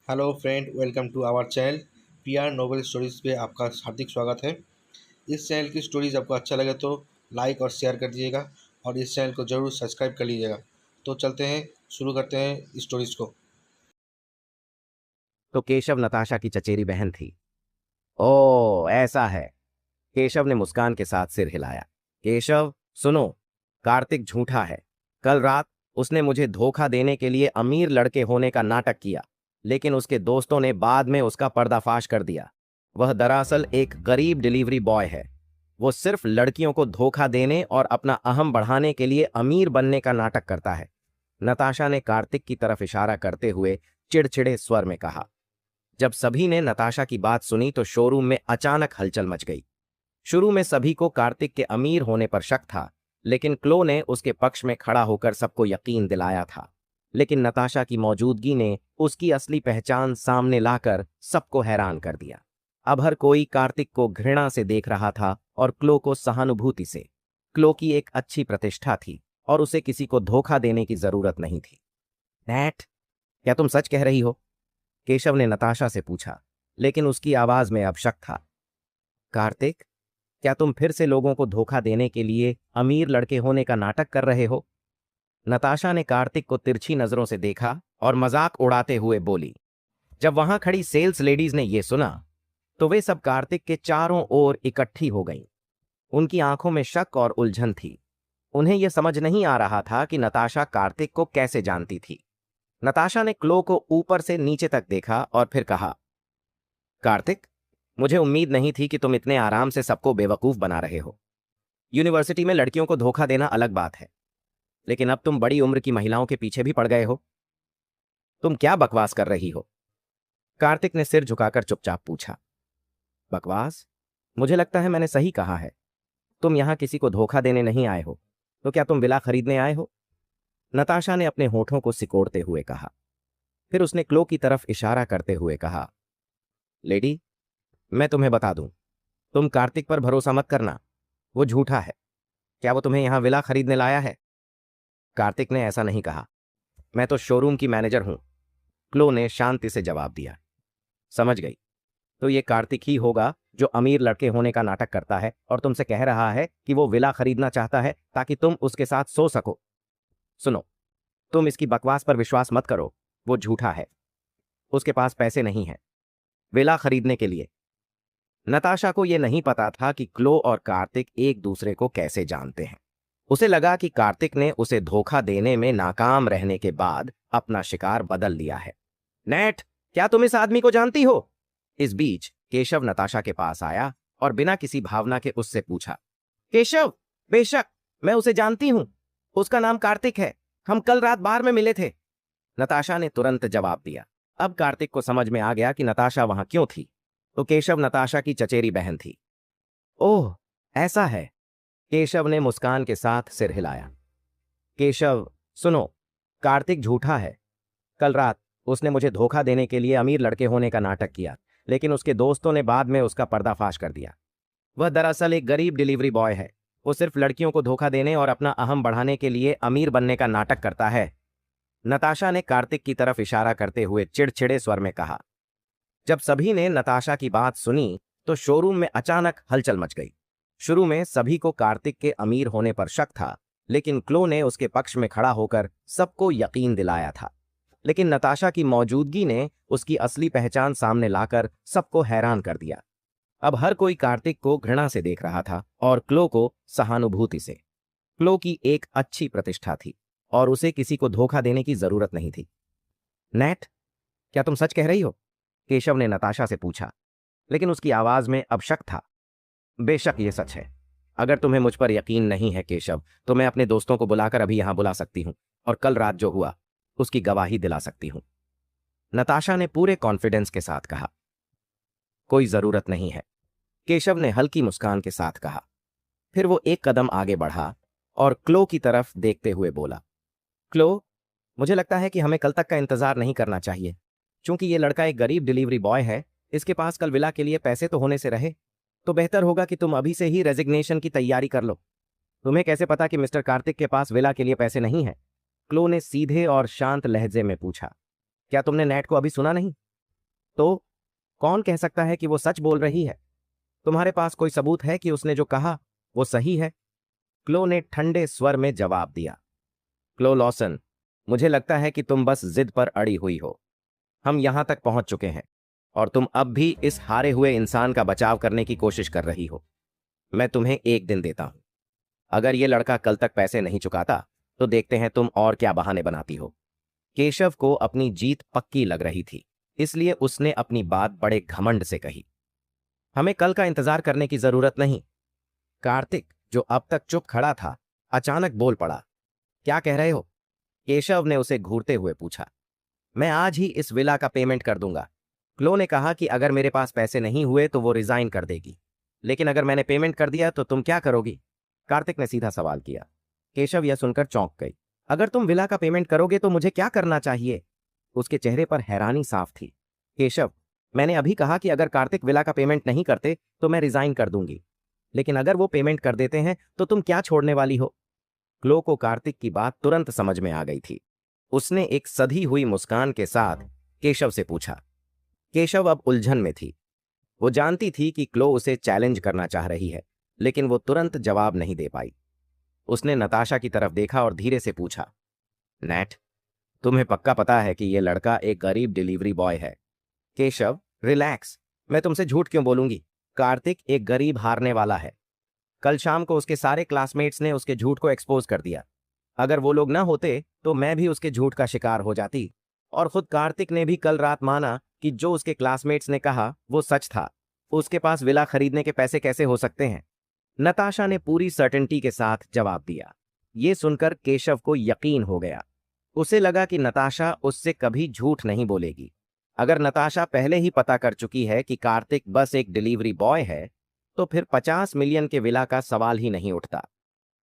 Hello friend, welcome to our channel PR novel stories पे आपका हार्दिक स्वागत है। इस चैनल की स्टोरीज आपको अच्छा लगे तो लाइक और शेयर कर दीजिएगा और इस चैनल को ज़रूर सब्सक्राइब कर लीजिएगा। तो चलते हैं, शुरू करते हैं स्टोरीज को। तो केशव नताशा की चचेरी बहन थी। ओ ऐसा है। केशव ने मुस्कान के साथ सिर हिलाया। केशव सुनो, कार्तिक झूठा है। कल रात उसने मुझे धोखा देने के लिए अमीर लड़के होने का नाटक किया, लेकिन उसके दोस्तों ने बाद में उसका पर्दाफाश कर दिया। वह दरअसल एक गरीब डिलीवरी बॉय है। वो सिर्फ लड़कियों को धोखा देने और अपना अहम बढ़ाने के लिए अमीर बनने का नाटक करता है। नताशा ने कार्तिक की तरफ इशारा करते हुए चिड़चिड़े स्वर में कहा। जब सभी ने नताशा की बात सुनी तो शोरूम में अचानक हलचल मच गई। शुरू में सभी को कार्तिक के अमीर होने पर शक था, लेकिन क्लो ने उसके पक्ष में खड़ा होकर सबको यकीन दिलाया था। लेकिन नताशा की मौजूदगी ने उसकी असली पहचान सामने लाकर सबको हैरान कर दिया। अब हर कोई कार्तिक को घृणा से देख रहा था और क्लो को सहानुभूति से। क्लो की एक अच्छी प्रतिष्ठा थी और उसे किसी को धोखा देने की जरूरत नहीं थी। नैट, क्या तुम सच कह रही हो? केशव ने नताशा से पूछा, लेकिन उसकी आवाज में अब शक था। कार्तिक, क्या तुम फिर से लोगों को धोखा देने के लिए अमीर लड़के होने का नाटक कर रहे हो? नताशा ने कार्तिक को तिरछी नजरों से देखा और मजाक उड़ाते हुए बोली। जब वहां खड़ी सेल्स लेडीज ने यह सुना तो वे सब कार्तिक के चारों ओर इकट्ठी हो गईं। उनकी आंखों में शक और उलझन थी। उन्हें यह समझ नहीं आ रहा था कि नताशा कार्तिक को कैसे जानती थी। नताशा ने क्लो को ऊपर से नीचे तक देखा और फिर कहा, कार्तिक, मुझे उम्मीद नहीं थी कि तुम इतने आराम से सबको बेवकूफ बना रहे हो। यूनिवर्सिटी में लड़कियों को धोखा देना अलग बात है, लेकिन अब तुम बड़ी उम्र की महिलाओं के पीछे भी पड़ गए हो। तुम क्या बकवास कर रही हो? कार्तिक ने सिर झुकाकर चुपचाप पूछा। बकवास? मुझे लगता है मैंने सही कहा है। तुम यहां किसी को धोखा देने नहीं आए हो, तो क्या तुम विला खरीदने आए हो? नताशा ने अपने होठों को सिकोड़ते हुए कहा। फिर उसने क्लो की तरफ इशारा करते हुए कहा, लेडी, मैं तुम्हें बता दूं, तुम कार्तिक पर भरोसा मत करना। वो झूठा है। क्या वो तुम्हें यहां विला खरीदने लाया है? कार्तिक ने ऐसा नहीं कहा। मैं तो शोरूम की मैनेजर हूं। क्लो ने शांति से जवाब दिया। समझ गई। तो ये कार्तिक ही होगा जो अमीर लड़के होने का नाटक करता है और तुमसे कह रहा है कि वो विला खरीदना चाहता है ताकि तुम उसके साथ सो सको। सुनो, तुम इसकी बकवास पर विश्वास मत करो। वो झूठा है। उसके पास पैसे नहीं है विला खरीदने के लिए। नताशा को यह नहीं पता था कि क्लो और कार्तिक एक दूसरे को कैसे जानते हैं। उसे लगा कि कार्तिक ने उसे धोखा देने में नाकाम रहने के बाद अपना शिकार बदल लिया है। नेट, क्या तुम इस आदमी को जानती हो? इस बीच केशव नताशा के पास आया और बिना किसी भावना के उससे पूछा। केशव, बेशक, मैं उसे जानती हूं। उसका नाम कार्तिक है। हम कल रात बार में मिले थे। नताशा ने तुरंत जवाब दिया। अब कार्तिक को समझ में आ गया कि नताशा वहां क्यों थी। तो केशव नताशा की चचेरी बहन थी। ओह, ऐसा है। केशव ने मुस्कान के साथ सिर हिलाया। केशव सुनो, कार्तिक झूठा है। कल रात उसने मुझे धोखा देने के लिए अमीर लड़के होने का नाटक किया, लेकिन उसके दोस्तों ने बाद में उसका पर्दाफाश कर दिया। वह दरअसल एक गरीब डिलीवरी बॉय है। वो सिर्फ लड़कियों को धोखा देने और अपना अहम बढ़ाने के लिए अमीर बनने का नाटक करता है। नताशा ने कार्तिक की तरफ इशारा करते हुए चिड़चिड़े स्वर में कहा। जब सभी ने नताशा की बात सुनी तो शोरूम में अचानक हलचल मच गई। शुरू में सभी को कार्तिक के अमीर होने पर शक था, लेकिन क्लो ने उसके पक्ष में खड़ा होकर सबको यकीन दिलाया था। लेकिन नताशा की मौजूदगी ने उसकी असली पहचान सामने लाकर सबको हैरान कर दिया। अब हर कोई कार्तिक को घृणा से देख रहा था और क्लो को सहानुभूति से। क्लो की एक अच्छी प्रतिष्ठा थी और उसे किसी को धोखा देने की जरूरत नहीं थी। नेट, क्या तुम सच कह रही हो? केशव ने नताशा से पूछा, लेकिन उसकी आवाज में अब शक था। बेशक ये सच है। अगर तुम्हें मुझ पर यकीन नहीं है केशव, तो मैं अपने दोस्तों को बुलाकर अभी यहां बुला सकती हूं और कल रात जो हुआ उसकी गवाही दिला सकती हूं। नताशा ने पूरे कॉन्फिडेंस के साथ कहा। कोई जरूरत नहीं है, केशव ने हल्की मुस्कान के साथ कहा। फिर वो एक कदम आगे बढ़ा और क्लो की तरफ देखते हुए बोला। क्लो, मुझे लगता है कि हमें कल तक का इंतजार नहीं करना चाहिए। चूंकि ये लड़का एक गरीब डिलीवरी बॉय है, इसके पास कल विला के लिए पैसे तो होने से रहे। तो बेहतर होगा कि तुम अभी से ही रेजिग्नेशन की तैयारी कर लो। तुम्हें कैसे पता कि मिस्टर कार्तिक के पास विला के लिए पैसे नहीं हैं? क्लो ने सीधे और शांत लहजे में पूछा। क्या तुमने नेट को अभी सुना नहीं? तो कौन कह सकता है कि वो सच बोल रही है? तुम्हारे पास कोई सबूत है कि उसने जो कहा वो सही है? क्लो ने ठंडे स्वर में जवाब दिया। क्लो लॉसन, मुझे लगता है कि तुम बस जिद पर अड़ी हुई हो। हम यहां तक पहुंच चुके हैं और तुम अब भी इस हारे हुए इंसान का बचाव करने की कोशिश कर रही हो। मैं तुम्हें एक दिन देता हूं। अगर ये लड़का कल तक पैसे नहीं चुकाता तो देखते हैं तुम और क्या बहाने बनाती हो। केशव को अपनी जीत पक्की लग रही थी, इसलिए उसने अपनी बात बड़े घमंड से कही। हमें कल का इंतजार करने की जरूरत नहीं। कार्तिक, जो अब तक चुप खड़ा था, अचानक बोल पड़ा। क्या कह रहे हो? केशव ने उसे घूरते हुए पूछा। मैं आज ही इस विला का पेमेंट कर दूंगा। क्लो ने कहा कि अगर मेरे पास पैसे नहीं हुए तो वो रिजाइन कर देगी, लेकिन अगर मैंने पेमेंट कर दिया तो तुम क्या करोगी? कार्तिक ने सीधा सवाल किया। केशव यह सुनकर चौंक गई। अगर तुम विला का पेमेंट करोगे तो मुझे क्या करना चाहिए? उसके चेहरे पर हैरानी साफ थी। केशव, मैंने अभी कहा कि अगर कार्तिक विला का पेमेंट नहीं करते तो मैं रिजाइन कर दूंगी, लेकिन अगर वो पेमेंट कर देते हैं तो तुम क्या छोड़ने वाली हो? क्लो को कार्तिक की बात तुरंत समझ में आ गई थी। उसने एक सधी हुई मुस्कान के साथ केशव से पूछा। केशव अब उलझन में थी। वो जानती थी कि क्लो उसे चैलेंज करना चाह रही है, लेकिन वो तुरंत जवाब नहीं दे पाई। उसने नताशा की तरफ देखा और धीरे से पूछा, नैट, तुम्हें पक्का पता है कि यह लड़का एक गरीब डिलीवरी बॉय है? केशव, रिलैक्स। मैं तुमसे झूठ क्यों बोलूंगी? कार्तिक एक गरीब हारने वाला है। कल शाम को उसके सारे क्लासमेट्स ने उसके झूठ को एक्सपोज कर दिया। अगर वो लोग ना होते तो मैं भी उसके झूठ का शिकार हो जाती। और खुद कार्तिक ने भी कल रात माना कि जो उसके क्लासमेट्स ने कहा वो सच था। उसके पास विला खरीदने के पैसे कैसे हो सकते हैं? नताशा ने पूरी सर्टेनिटी के साथ जवाब दिया। ये सुनकर केशव को यकीन हो गया। उसे लगा कि नताशा उससे कभी झूठ नहीं बोलेगी। अगर नताशा पहले ही पता कर चुकी है कि कार्तिक बस एक डिलीवरी बॉय है, तो फिर 50 मिलियन के विला का सवाल ही नहीं उठता।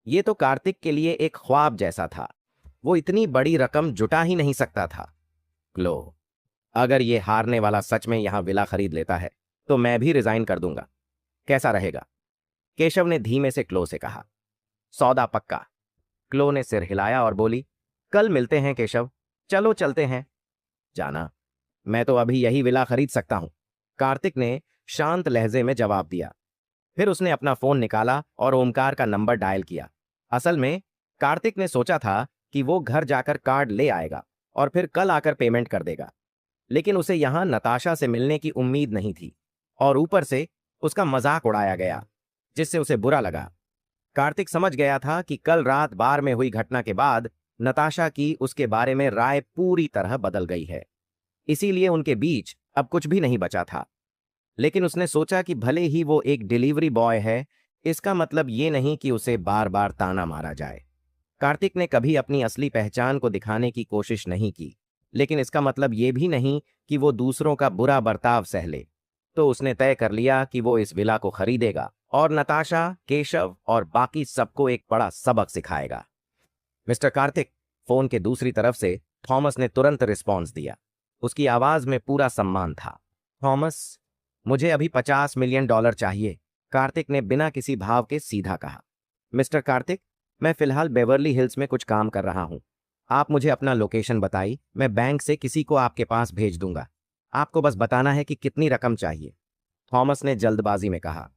ये तो कार्तिक के लिए एक ख्वाब जैसा था। वो इतनी बड़ी रकम जुटा ही नहीं सकता था। क्लो, अगर ये हारने वाला सच में यहां विला खरीद लेता है तो मैं भी रिजाइन कर दूंगा। कैसा रहेगा? केशव ने धीमे से क्लो से कहा। सौदा पक्का। क्लो ने सिर हिलाया और बोली, कल मिलते हैं केशव, चलो चलते हैं। जाना, मैं तो अभी यही विला खरीद सकता हूं, कार्तिक ने शांत लहजे में जवाब दिया। फिर उसने अपना फोन निकाला और ओमकार का नंबर डायल किया। असल में कार्तिक ने सोचा था कि वो घर जाकर कार्ड ले आएगा और फिर कल आकर पेमेंट कर देगा, लेकिन उसे यहां नताशा से मिलने की उम्मीद नहीं थी और ऊपर से उसका मजाक उड़ाया गया, जिससे उसे बुरा लगा। कार्तिक समझ गया था कि कल रात बार में हुई घटना के बाद नताशा की उसके बारे में राय पूरी तरह बदल गई है, इसीलिए उनके बीच अब कुछ भी नहीं बचा था। लेकिन उसने सोचा कि भले ही वो एक डिलीवरी बॉय है, इसका मतलब ये नहीं कि उसे बार बार ताना मारा जाए। कार्तिक ने कभी अपनी असली पहचान को दिखाने की कोशिश नहीं की, लेकिन इसका मतलब ये भी नहीं कि वो दूसरों का बुरा बर्ताव सह ले। तो उसने तय कर लिया कि वो इस विला को खरीदेगा और नताशा, केशव और बाकी सबको एक बड़ा सबक सिखाएगा। मिस्टर कार्तिक, फोन के दूसरी तरफ से थॉमस ने तुरंत रिस्पॉन्स दिया। उसकी आवाज में पूरा सम्मान था। थॉमस, मुझे अभी $50 मिलियन चाहिए, कार्तिक ने बिना किसी भाव के सीधा कहा। मिस्टर कार्तिक, मैं फिलहाल बेवर्ली हिल्स में कुछ काम कर रहा हूं। आप मुझे अपना लोकेशन बताइए, मैं बैंक से किसी को आपके पास भेज दूंगा। आपको बस बताना है कि कितनी रकम चाहिए। थॉमस ने जल्दबाजी में कहा।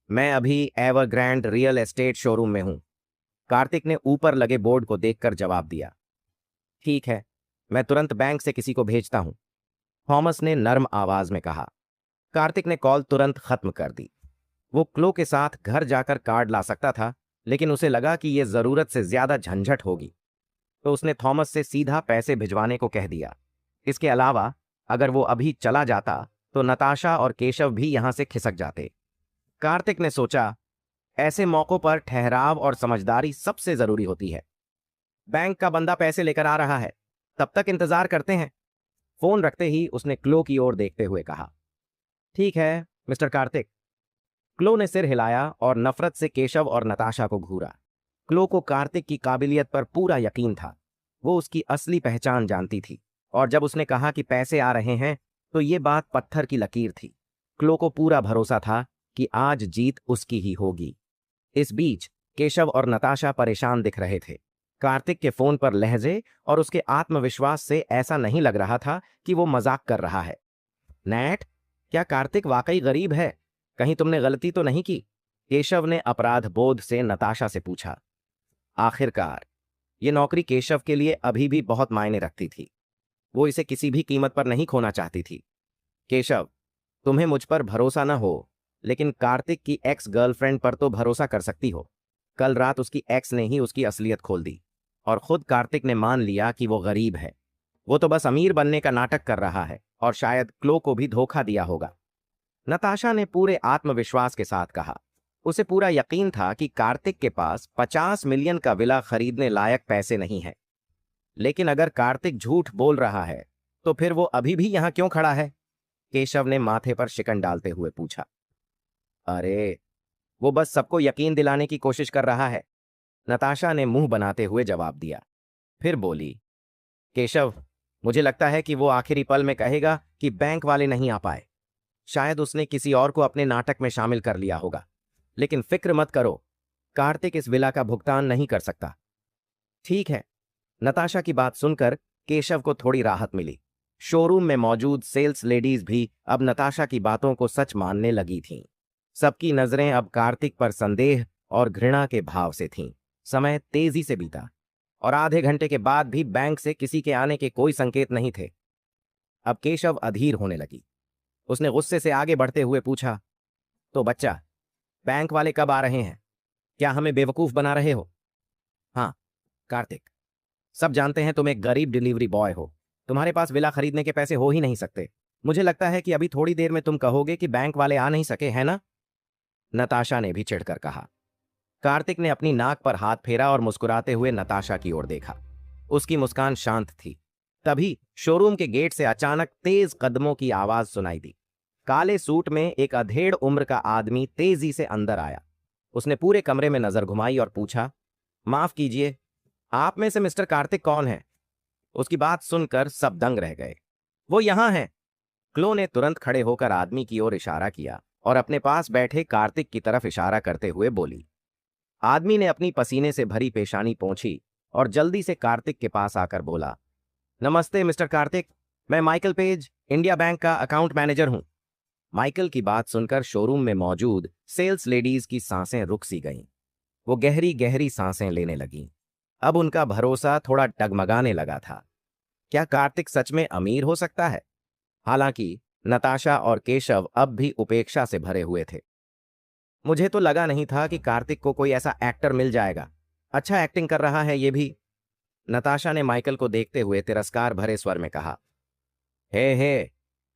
मैं अभी एवरग्रैंड रियल एस्टेट शोरूम में हूं। कार्तिक ने ऊपर लगे बोर्ड को देखकर जवाब दिया। ठीक है, मैं तुरंत बैंक से किसी को भेजता हूं, थॉमस ने नर्म आवाज में कहा। कार्तिक ने कॉल तुरंत खत्म कर दी। वो क्लो के साथ घर जाकर कार्ड ला सकता था, लेकिन उसे लगा कि यह जरूरत से ज्यादा झंझट होगी, तो उसने थॉमस से सीधा पैसे भिजवाने को कह दिया। इसके अलावा अगर वो अभी चला जाता तो नताशा और केशव भी यहां से खिसक जाते। कार्तिक ने सोचा, ऐसे मौकों पर ठहराव और समझदारी सबसे जरूरी होती है। बैंक का बंदा पैसे लेकर आ रहा है, तब तक इंतजार करते हैं। फोन रखते ही उसने क्लो की ओर देखते हुए कहा। ठीक है मिस्टर कार्तिक। क्लो ने सिर हिलाया और नफरत से केशव और नताशा को घूरा। क्लो को कार्तिक की काबिलियत पर पूरा यकीन था। वो उसकी असली पहचान जानती थी और जब उसने कहा कि पैसे आ रहे हैं तो ये बात पत्थर की लकीर थी। क्लो को पूरा भरोसा था कि आज जीत उसकी ही होगी। इस बीच केशव और नताशा परेशान दिख रहे थे। कार्तिक के फोन पर लहजे और उसके आत्मविश्वास से ऐसा नहीं लग रहा था कि वो मजाक कर रहा है। नैट, क्या कार्तिक वाकई गरीब है? कहीं तुमने गलती तो नहीं की? केशव ने अपराध बोध से नताशा से पूछा। आखिरकार ये नौकरी केशव के लिए अभी भी बहुत मायने रखती थी। वो इसे किसी भी कीमत पर नहीं खोना चाहती थी। केशव, तुम्हें मुझ पर भरोसा न हो, लेकिन कार्तिक की एक्स गर्लफ्रेंड पर तो भरोसा कर सकती हो। कल रात उसकी एक्स ने ही उसकी असलियत खोल दी और खुद कार्तिक ने मान लिया कि वो गरीब है। वो तो बस अमीर बनने का नाटक कर रहा है और शायद क्लो को भी धोखा दिया होगा। नताशा ने पूरे आत्मविश्वास के साथ कहा। उसे पूरा यकीन था कि कार्तिक के पास 50 मिलियन का विला खरीदने लायक पैसे नहीं है। लेकिन अगर कार्तिक झूठ बोल रहा है तो फिर वो अभी भी यहां क्यों खड़ा है? केशव ने माथे पर शिकन डालते हुए पूछा। अरे, वो बस सबको यकीन दिलाने की कोशिश कर रहा है, नताशा ने मुंह बनाते हुए जवाब दिया। फिर बोली, केशव, मुझे लगता है कि वो आखिरी पल में कहेगा कि बैंक वाले नहीं आ पाए। शायद उसने किसी और को अपने नाटक में शामिल कर लिया होगा। लेकिन फिक्र मत करो, कार्तिक इस विला का भुगतान नहीं कर सकता। ठीक है। नताशा की बात सुनकर केशव को थोड़ी राहत मिली। शोरूम में मौजूद सेल्स लेडीज भी अब नताशा की बातों को सच मानने लगी थीं। सबकी नजरें अब कार्तिक पर संदेह और घृणा के भाव से थीं। समय तेजी से बीता और आधे घंटे के बाद भी बैंक से किसी के आने के कोई संकेत नहीं थे। अब केशव अधीर होने लगी। उसने गुस्से से आगे बढ़ते हुए पूछा, तो बच्चा, बैंक वाले कब आ रहे हैं? क्या हमें बेवकूफ बना रहे हो? हाँ कार्तिक, सब जानते हैं तुम एक गरीब डिलीवरी बॉय हो। तुम्हारे पास विला खरीदने के पैसे हो ही नहीं सकते। मुझे लगता है कि अभी थोड़ी देर में तुम कहोगे कि बैंक वाले आ नहीं सके, है ना? नताशा ने भी चिढ़कर कहा। कार्तिक ने अपनी नाक पर हाथ फेरा और मुस्कुराते हुए नताशा की ओर देखा। उसकी मुस्कान शांत थी। तभी शोरूम के गेट से अचानक तेज कदमों की आवाज सुनाई दी। काले सूट में एक अधेड़ उम्र का आदमी तेजी से अंदर आया। उसने पूरे कमरे में नजर घुमाई और पूछा, माफ कीजिए, आप में से मिस्टर कार्तिक कौन है? उसकी बात सुनकर सब दंग रह गए। वो यहां है। क्लो ने तुरंत खड़े होकर आदमी की ओर इशारा किया और अपने पास बैठे कार्तिक की तरफ इशारा करते हुए बोली। आदमी ने अपनी पसीने से भरी पेशानी पोंछी और जल्दी से कार्तिक के पास आकर बोला, नमस्ते मिस्टर कार्तिक, मैं माइकल पेज, इंडिया बैंक का अकाउंट मैनेजर हूं। माइकल की बात सुनकर शोरूम में मौजूद सेल्स लेडीज की सांसें रुक सी गईं। वो गहरी गहरी सांसें लेने लगीं। अब उनका भरोसा थोड़ा डगमगाने लगा था। क्या कार्तिक सच में अमीर हो सकता है? हालांकि नताशा और केशव अब भी उपेक्षा से भरे हुए थे। मुझे तो लगा नहीं था कि कार्तिक को कोई ऐसा एक्टर मिल जाएगा। अच्छा एक्टिंग कर रहा है ये भी। नताशा ने माइकल को देखते हुए तिरस्कार भरे स्वर में कहा। हे,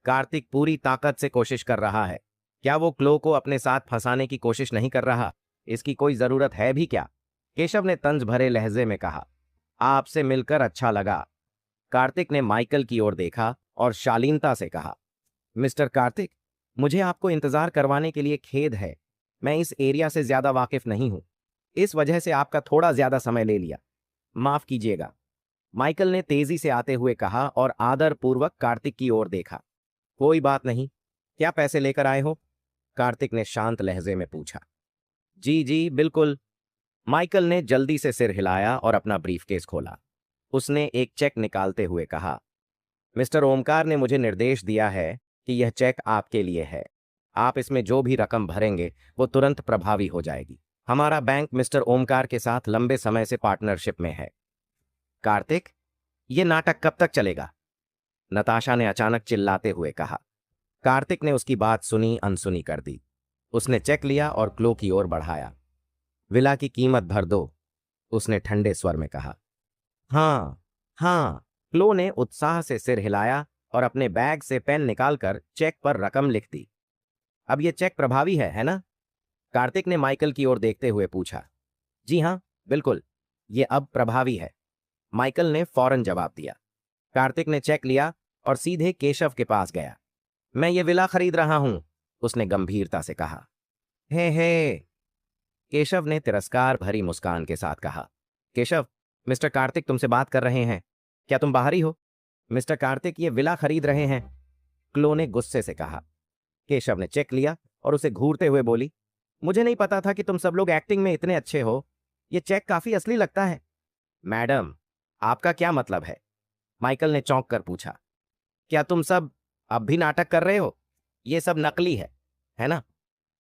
कार्तिक पूरी ताकत से कोशिश कर रहा है। क्या वो क्लो को अपने साथ फंसाने की कोशिश नहीं कर रहा? इसकी कोई जरूरत है भी क्या? केशव ने तंज भरे लहजे में कहा। आपसे मिलकर अच्छा लगा। कार्तिक ने माइकल की ओर देखा और शालीनता से कहा, मिस्टर कार्तिक, मुझे आपको इंतजार करवाने के लिए खेद है। मैं इस एरिया से ज्यादा वाकिफ नहीं हूं, इस वजह से आपका थोड़ा ज्यादा समय ले लिया। माफ कीजिएगा, माइकल ने तेजी से आते हुए कहा और आदरपूर्वक कार्तिक की ओर देखा। कोई बात नहीं। क्या पैसे लेकर आए हो? कार्तिक ने शांत लहजे में पूछा। जी जी बिल्कुल। माइकल ने जल्दी से सिर हिलाया और अपना ब्रीफकेस खोला। उसने एक चेक निकालते हुए कहा, मिस्टर ओमकार ने मुझे निर्देश दिया है कि यह चेक आपके लिए है। आप इसमें जो भी रकम भरेंगे वो तुरंत प्रभावी हो जाएगी। हमारा बैंक मिस्टर ओमकार के साथ लंबे समय से पार्टनरशिप में है। कार्तिक, ये नाटक कब तक चलेगा? नताशा ने अचानक चिल्लाते हुए कहा। कार्तिक ने उसकी बात सुनी अनसुनी कर दी। उसने चेक लिया और क्लो की ओर बढ़ाया। विला की कीमत भर दो, उसने ठंडे स्वर में कहा। हाँ हाँ, क्लो ने उत्साह से सिर हिलाया और अपने बैग से पेन निकालकर चेक पर रकम लिख दी। अब यह चेक प्रभावी है ना? कार्तिक ने माइकल की ओर देखते हुए पूछा। जी हाँ बिल्कुल, यह अब प्रभावी है, माइकल ने फौरन जवाब दिया। कार्तिक ने चेक लिया और सीधे केशव के पास गया। मैं ये विला खरीद रहा हूं, उसने गंभीरता से कहा। हे, केशव ने तिरस्कार भरी मुस्कान के साथ कहा। केशव, मिस्टर कार्तिक तुमसे बात कर रहे हैं, क्या तुम बाहरी हो? मिस्टर कार्तिक ये विला खरीद रहे हैं, क्लो ने गुस्से से कहा। केशव ने चेक लिया और उसे घूरते हुए बोली, मुझे नहीं पता था कि तुम सब लोग एक्टिंग में इतने अच्छे हो। ये चेक काफी असली लगता है। मैडम, आपका क्या मतलब है? माइकल ने चौंक कर पूछा। क्या तुम सब अब भी नाटक कर रहे हो? ये सब नकली है ना?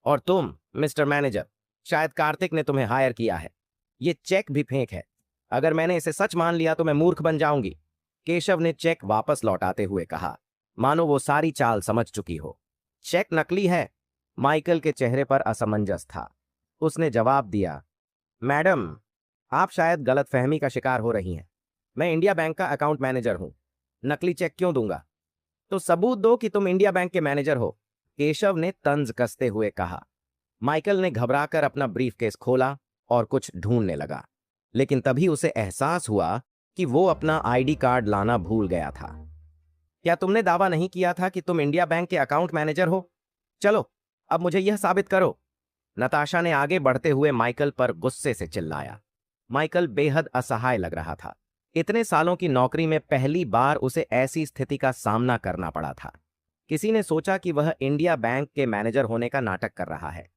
और तुम मिस्टर मैनेजर, शायद कार्तिक ने तुम्हें हायर किया है। ये चेक भी फेक है। अगर मैंने इसे सच मान लिया तो मैं मूर्ख बन जाऊंगी। केशव ने चेक वापस लौटाते हुए कहा, मानो वो सारी चाल समझ चुकी हो। चेक नकली है। माइकल के चेहरे पर असमंजस था। उसने जवाब दिया, मैडम, आप शायद गलतफहमी का शिकार हो रही हैं। मैं इंडिया बैंक का अकाउंट मैनेजर हूं। नकली चेक क्यों दूंगा? तो सबूत दो कि तुम इंडिया बैंक के मैनेजर हो, केशव ने तंज कसते हुए कहा। माइकल ने घबराकर अपना ब्रीफकेस खोला और कुछ ढूंढने लगा, लेकिन तभी उसे एहसास हुआ कि वो अपना आईडी कार्ड लाना भूल गया था। क्या तुमने दावा नहीं किया था कि तुम इंडिया बैंक के अकाउंट मैनेजर हो? चलो, अब मुझे यह साबित करो। नताशा ने आगे बढ़ते हुए माइकल पर गुस्से से चिल्लाया। माइकल बेहद असहाय लग रहा था। इतने सालों की नौकरी में पहली बार उसे ऐसी स्थिति का सामना करना पड़ा था। किसी ने सोचा कि वह इंडिया बैंक के मैनेजर होने का नाटक कर रहा है।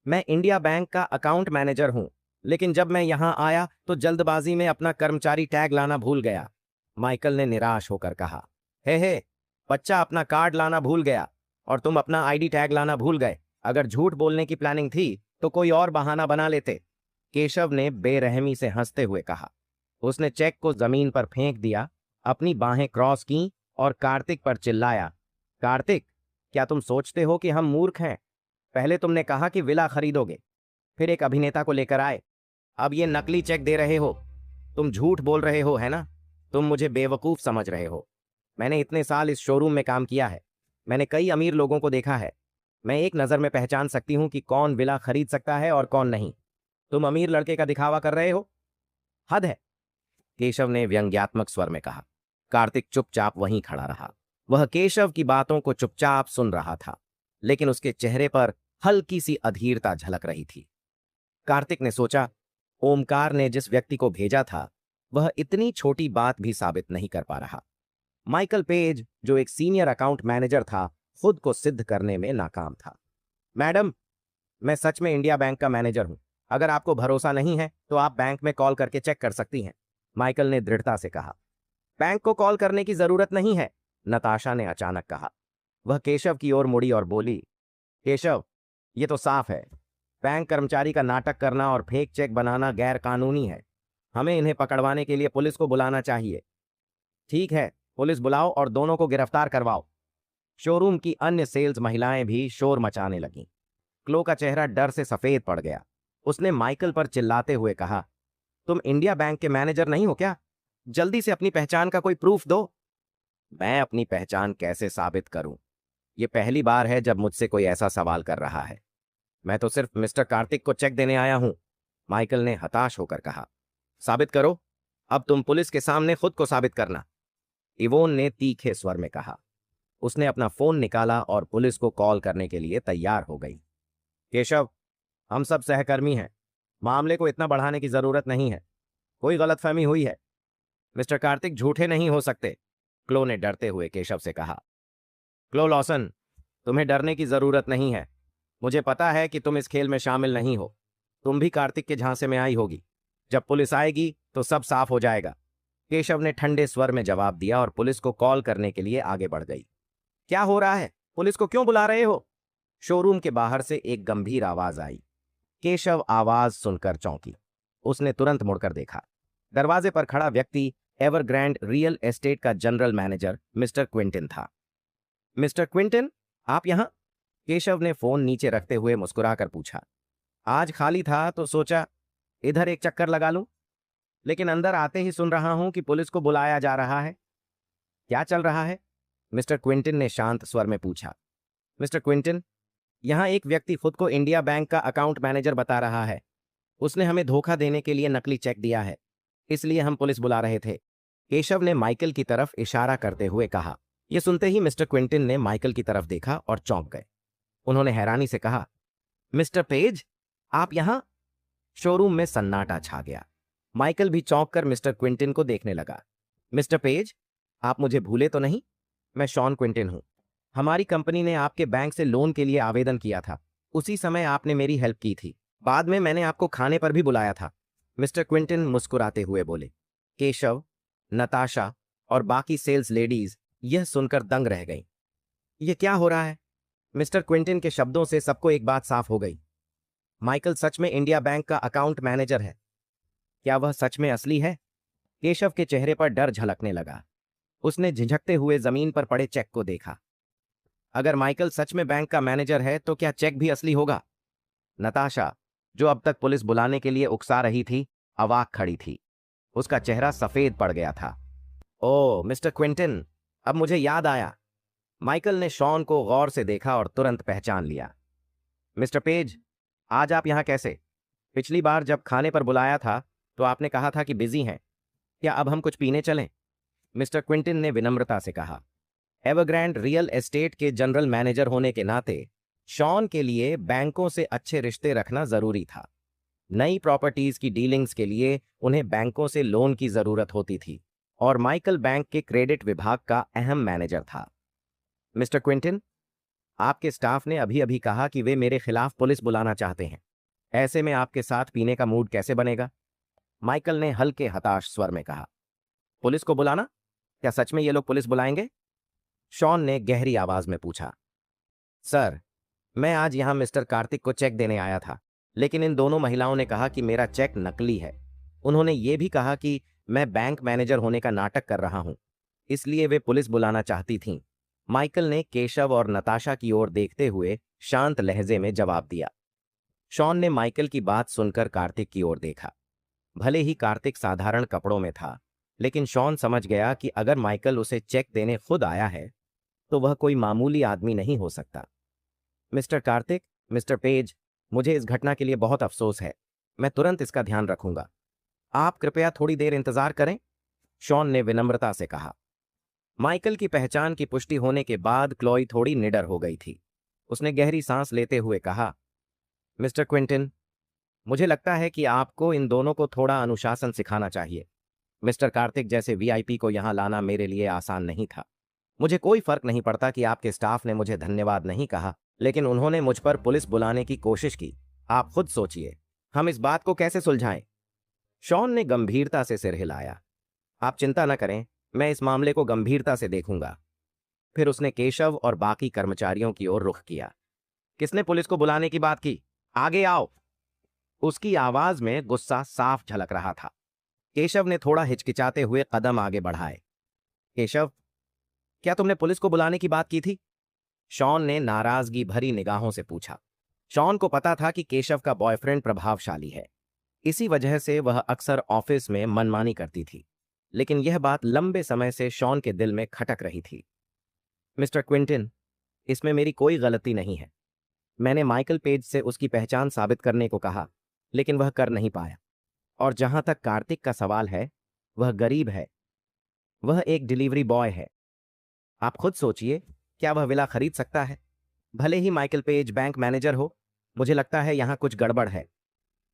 मैं इंडिया बैंक का अकाउंट मैनेजर हूं, लेकिन जब मैं यहां आया तो जल्दबाजी में अपना कर्मचारी टैग लाना भूल गया। माइकल ने निराश होकर कहा, हे, बच्चा अपना कार्ड लाना भूल गया और तुम अपना आईडी टैग लाना भूल गए। अगर झूठ बोलने की प्लानिंग थी तो कोई और बहाना बना लेते। केशव ने बेरहमी से हंसते हुए कहा। उसने चेक को जमीन पर फेंक दिया, अपनी बाहें क्रॉस की और कार्तिक पर चिल्लाया, कार्तिक, क्या तुम सोचते हो कि हम मूर्ख हैं? पहले तुमने कहा कि विला खरीदोगे, फिर एक अभिनेता को लेकर आए, अब ये नकली चेक दे रहे हो। तुम झूठ बोल रहे हो, है ना? तुम मुझे बेवकूफ समझ रहे हो। मैंने इतने साल इस शोरूम में काम किया है। मैंने कई अमीर लोगों को देखा है। मैं एक नजर में पहचान सकती हूं कि कौन विला खरीद सकता है और कौन नहीं। तुम अमीर लड़के का दिखावा कर रहे हो। हद है, केशव ने व्यंग्यात्मक स्वर में कहा। कार्तिक चुपचाप वहीं खड़ा रहा। वह केशव की बातों को चुपचाप सुन रहा था, लेकिन उसके चेहरे पर हल्की सी अधीरता झलक रही थी। कार्तिक ने सोचा, ओमकार ने जिस व्यक्ति को भेजा था वह इतनी छोटी बात भी साबित नहीं कर पा रहा। माइकल पेज, जो एक सीनियर अकाउंट मैनेजर था, खुद को सिद्ध करने में नाकाम था। मैडम, मैं सच में इंडिया बैंक का मैनेजर हूं। अगर आपको भरोसा नहीं है तो आप बैंक में कॉल करके चेक कर सकती हैं, माइकल ने दृढ़ता से कहा। बैंक को कॉल करने की जरूरत नहीं है, नताशा ने अचानक कहा। वह केशव की ओर मुड़ी और बोली, केशव, ये तो साफ है। बैंक कर्मचारी का नाटक करना और फेक चेक बनाना गैर कानूनी है। हमें इन्हें पकड़वाने के लिए पुलिस को बुलाना चाहिए। ठीक है, पुलिस बुलाओ और दोनों को गिरफ्तार करवाओ। शोरूम की अन्य सेल्स महिलाएं भी शोर मचाने लगीं। क्लो का चेहरा डर से सफेद पड़ गया। उसने माइकल पर चिल्लाते हुए कहा, तुम इंडिया बैंक के मैनेजर नहीं हो क्या? जल्दी से अपनी पहचान का कोई प्रूफ दो। मैं अपनी पहचान कैसे साबित करूं? यह पहली बार है जब मुझसे कोई ऐसा सवाल कर रहा है। मैं तो सिर्फ मिस्टर कार्तिक को चेक देने आया हूं, माइकल ने हताश होकर कहा। साबित करो। अब तुम पुलिस के सामने खुद को साबित करना, इवोन ने तीखे स्वर में कहा। उसने अपना फोन निकाला और पुलिस को कॉल करने के लिए तैयार हो गई। केशव, हम सब सहकर्मी हैं। मामले को इतना बढ़ाने की जरूरत नहीं है। कोई गलतफहमी हुई है। मिस्टर कार्तिक झूठे नहीं हो सकते, क्लो ने डरते हुए केशव से कहा। क्लो लॉसन, तुम्हें डरने की जरूरत नहीं है। मुझे पता है कि तुम इस खेल में शामिल नहीं हो। तुम भी कार्तिक के झांसे में आई होगी। जब पुलिस आएगी तो सब साफ हो जाएगा, केशव ने ठंडे स्वर में जवाब दिया और पुलिस को कॉल करने के लिए आगे बढ़ गई। क्या हो रहा है? पुलिस को क्यों बुला रहे हो? शोरूम के बाहर से एक गंभीर आवाज आई। केशव आवाज सुनकर चौंकी। उसने तुरंत मुड़कर देखा। दरवाजे पर खड़ा व्यक्ति एवरग्रैंड रियल एस्टेट का जनरल मैनेजर मिस्टर क्विंटन था। मिस्टर क्विंटन, आप यहां? केशव ने फोन नीचे रखते हुए मुस्कुराकर पूछा। आज खाली था तो सोचा इधर एक चक्कर लगा लूं, लेकिन अंदर आते ही सुन रहा हूं कि पुलिस को बुलाया जा रहा है। क्या चल रहा है? मिस्टर क्विंटन ने शांत स्वर में पूछा। मिस्टर क्विंटन, यहां एक व्यक्ति खुद को इंडिया बैंक का अकाउंट मैनेजर बता रहा है। उसने हमें धोखा देने के लिए नकली चेक दिया है, इसलिए हम पुलिस बुला रहे थे, केशव ने माइकल की तरफ इशारा करते हुए कहा। यह सुनते ही मिस्टर क्विंटन ने माइकल की तरफ देखा और चौंक गए। उन्होंने हैरानी से कहा, मिस्टर पेज, आप यहां? शोरूम में सन्नाटा छा गया। माइकल भी चौंक कर मिस्टर क्विंटन को देखने लगा। मिस्टर पेज, आप मुझे भूले तो नहीं? मैं शॉन क्विंटन हूं। हमारी कंपनी ने आपके बैंक से लोन के लिए आवेदन किया था। उसी समय आपने मेरी हेल्प की थी। बाद में मैंने आपको खाने पर भी बुलाया था, मिस्टर क्विंटन मुस्कुराते हुए बोले। केशव, नताशा और बाकी सेल्स लेडीज यह सुनकर दंग रह गईं। ये क्या हो रहा है? मिस्टर क्विंटन के शब्दों से सबको एक बात साफ हो गई। माइकल सच में इंडिया बैंक का अकाउंट मैनेजर है। क्या वह सच में असली है? केशव के चेहरे पर डर झलकने लगा। उसने झिझकते हुए जमीन पर पड़े चेक को देखा। अगर माइकल सच में बैंक का मैनेजर है तो क्या चेक भी असली होगा? नताशा, जो अब तक पुलिस बुलाने के लिए उकसा रही थी, अवाक खड़ी थी। उसका चेहरा सफेद पड़ गया था। ओह मिस्टर क्विंटन, अब मुझे याद आया। माइकल ने शॉन को गौर से देखा और तुरंत पहचान लिया। मिस्टर पेज, आज आप यहां कैसे? पिछली बार जब खाने पर बुलाया था तो आपने कहा था कि बिजी हैं। क्या अब हम कुछ पीने चलें? मिस्टर क्विंटन ने विनम्रता से कहा। एवरग्रैंड रियल एस्टेट के जनरल मैनेजर होने के नाते शॉन के लिए बैंकों से अच्छे रिश्ते रखना जरूरी था। नई प्रॉपर्टीज की डीलिंग्स के लिए उन्हें बैंकों से लोन की जरूरत होती थी और माइकल बैंक के क्रेडिट विभाग का अहम मैनेजर था। मिस्टर क्विंटन, आपके स्टाफ ने अभी अभी कहा कि वे मेरे खिलाफ पुलिस बुलाना चाहते हैं। ऐसे में आपके साथ पीने का मूड कैसे बनेगा? माइकल ने हल्के हताश स्वर में कहा। पुलिस को बुलाना? क्या सच में ये लोग पुलिस बुलाएंगे? शॉन ने गहरी आवाज में पूछा। सर, मैं आज यहां मिस्टर कार्तिक को चेक देने आया था, लेकिन इन दोनों महिलाओं ने कहा कि मेरा चेक नकली है। उन्होंने ये भी कहा कि मैं बैंक मैनेजर होने का नाटक कर रहा हूं, इसलिए वे पुलिस बुलाना चाहती थीं। माइकल ने केशव और नताशा की ओर देखते हुए शांत लहजे में जवाब दिया। शॉन ने माइकल की बात सुनकर कार्तिक की ओर देखा। भले ही कार्तिक साधारण कपड़ों में था, लेकिन शॉन समझ गया कि अगर माइकल उसे चेक देने खुद आया है तो वह कोई मामूली आदमी नहीं हो सकता। मिस्टर कार्तिक, मिस्टर पेज, मुझे इस घटना के लिए बहुत अफसोस है। मैं तुरंत इसका ध्यान रखूंगा। आप कृपया थोड़ी देर इंतजार करें, शॉन ने विनम्रता से कहा। माइकल की पहचान की पुष्टि होने के बाद क्लोई थोड़ी निडर हो गई थी। उसने गहरी सांस लेते हुए कहा, मिस्टर क्विंटन, मुझे लगता है कि आपको इन दोनों को थोड़ा अनुशासन सिखाना चाहिए। मिस्टर कार्तिक जैसे वीआईपी को यहां लाना मेरे लिए आसान नहीं था। मुझे कोई फर्क नहीं पड़ता कि आपके स्टाफ ने मुझे धन्यवाद नहीं कहा, लेकिन उन्होंने मुझ पर पुलिस बुलाने की कोशिश की। आप खुद सोचिए, हम इस बात को कैसे सुलझाएं? शॉन ने गंभीरता से सिर हिलाया। आप चिंता न करें, मैं इस मामले को गंभीरता से देखूंगा। फिर उसने केशव और बाकी कर्मचारियों की ओर रुख किया। किसने पुलिस को बुलाने की बात की? आगे आओ। उसकी आवाज में गुस्सा साफ झलक रहा था। केशव ने थोड़ा हिचकिचाते हुए कदम आगे बढ़ाए। केशव, क्या तुमने पुलिस को बुलाने की बात की थी? शॉन ने नाराजगी भरी निगाहों से पूछा। शॉन को पता था कि केशव का बॉयफ्रेंड प्रभावशाली है, इसी वजह से वह अक्सर ऑफिस में मनमानी करती थी, लेकिन यह बात लंबे समय से शॉन के दिल में खटक रही थी। मिस्टर क्विंटन, इसमें मेरी कोई गलती नहीं है। मैंने माइकल पेज से उसकी पहचान साबित करने को कहा, लेकिन वह कर नहीं पाया। और जहां तक कार्तिक का सवाल है, वह गरीब है। वह एक डिलीवरी बॉय है। आप खुद सोचिए, क्या वह विला खरीद सकता है? भले ही माइकल पेज बैंक मैनेजर हो, मुझे लगता है यहां कुछ गड़बड़ है।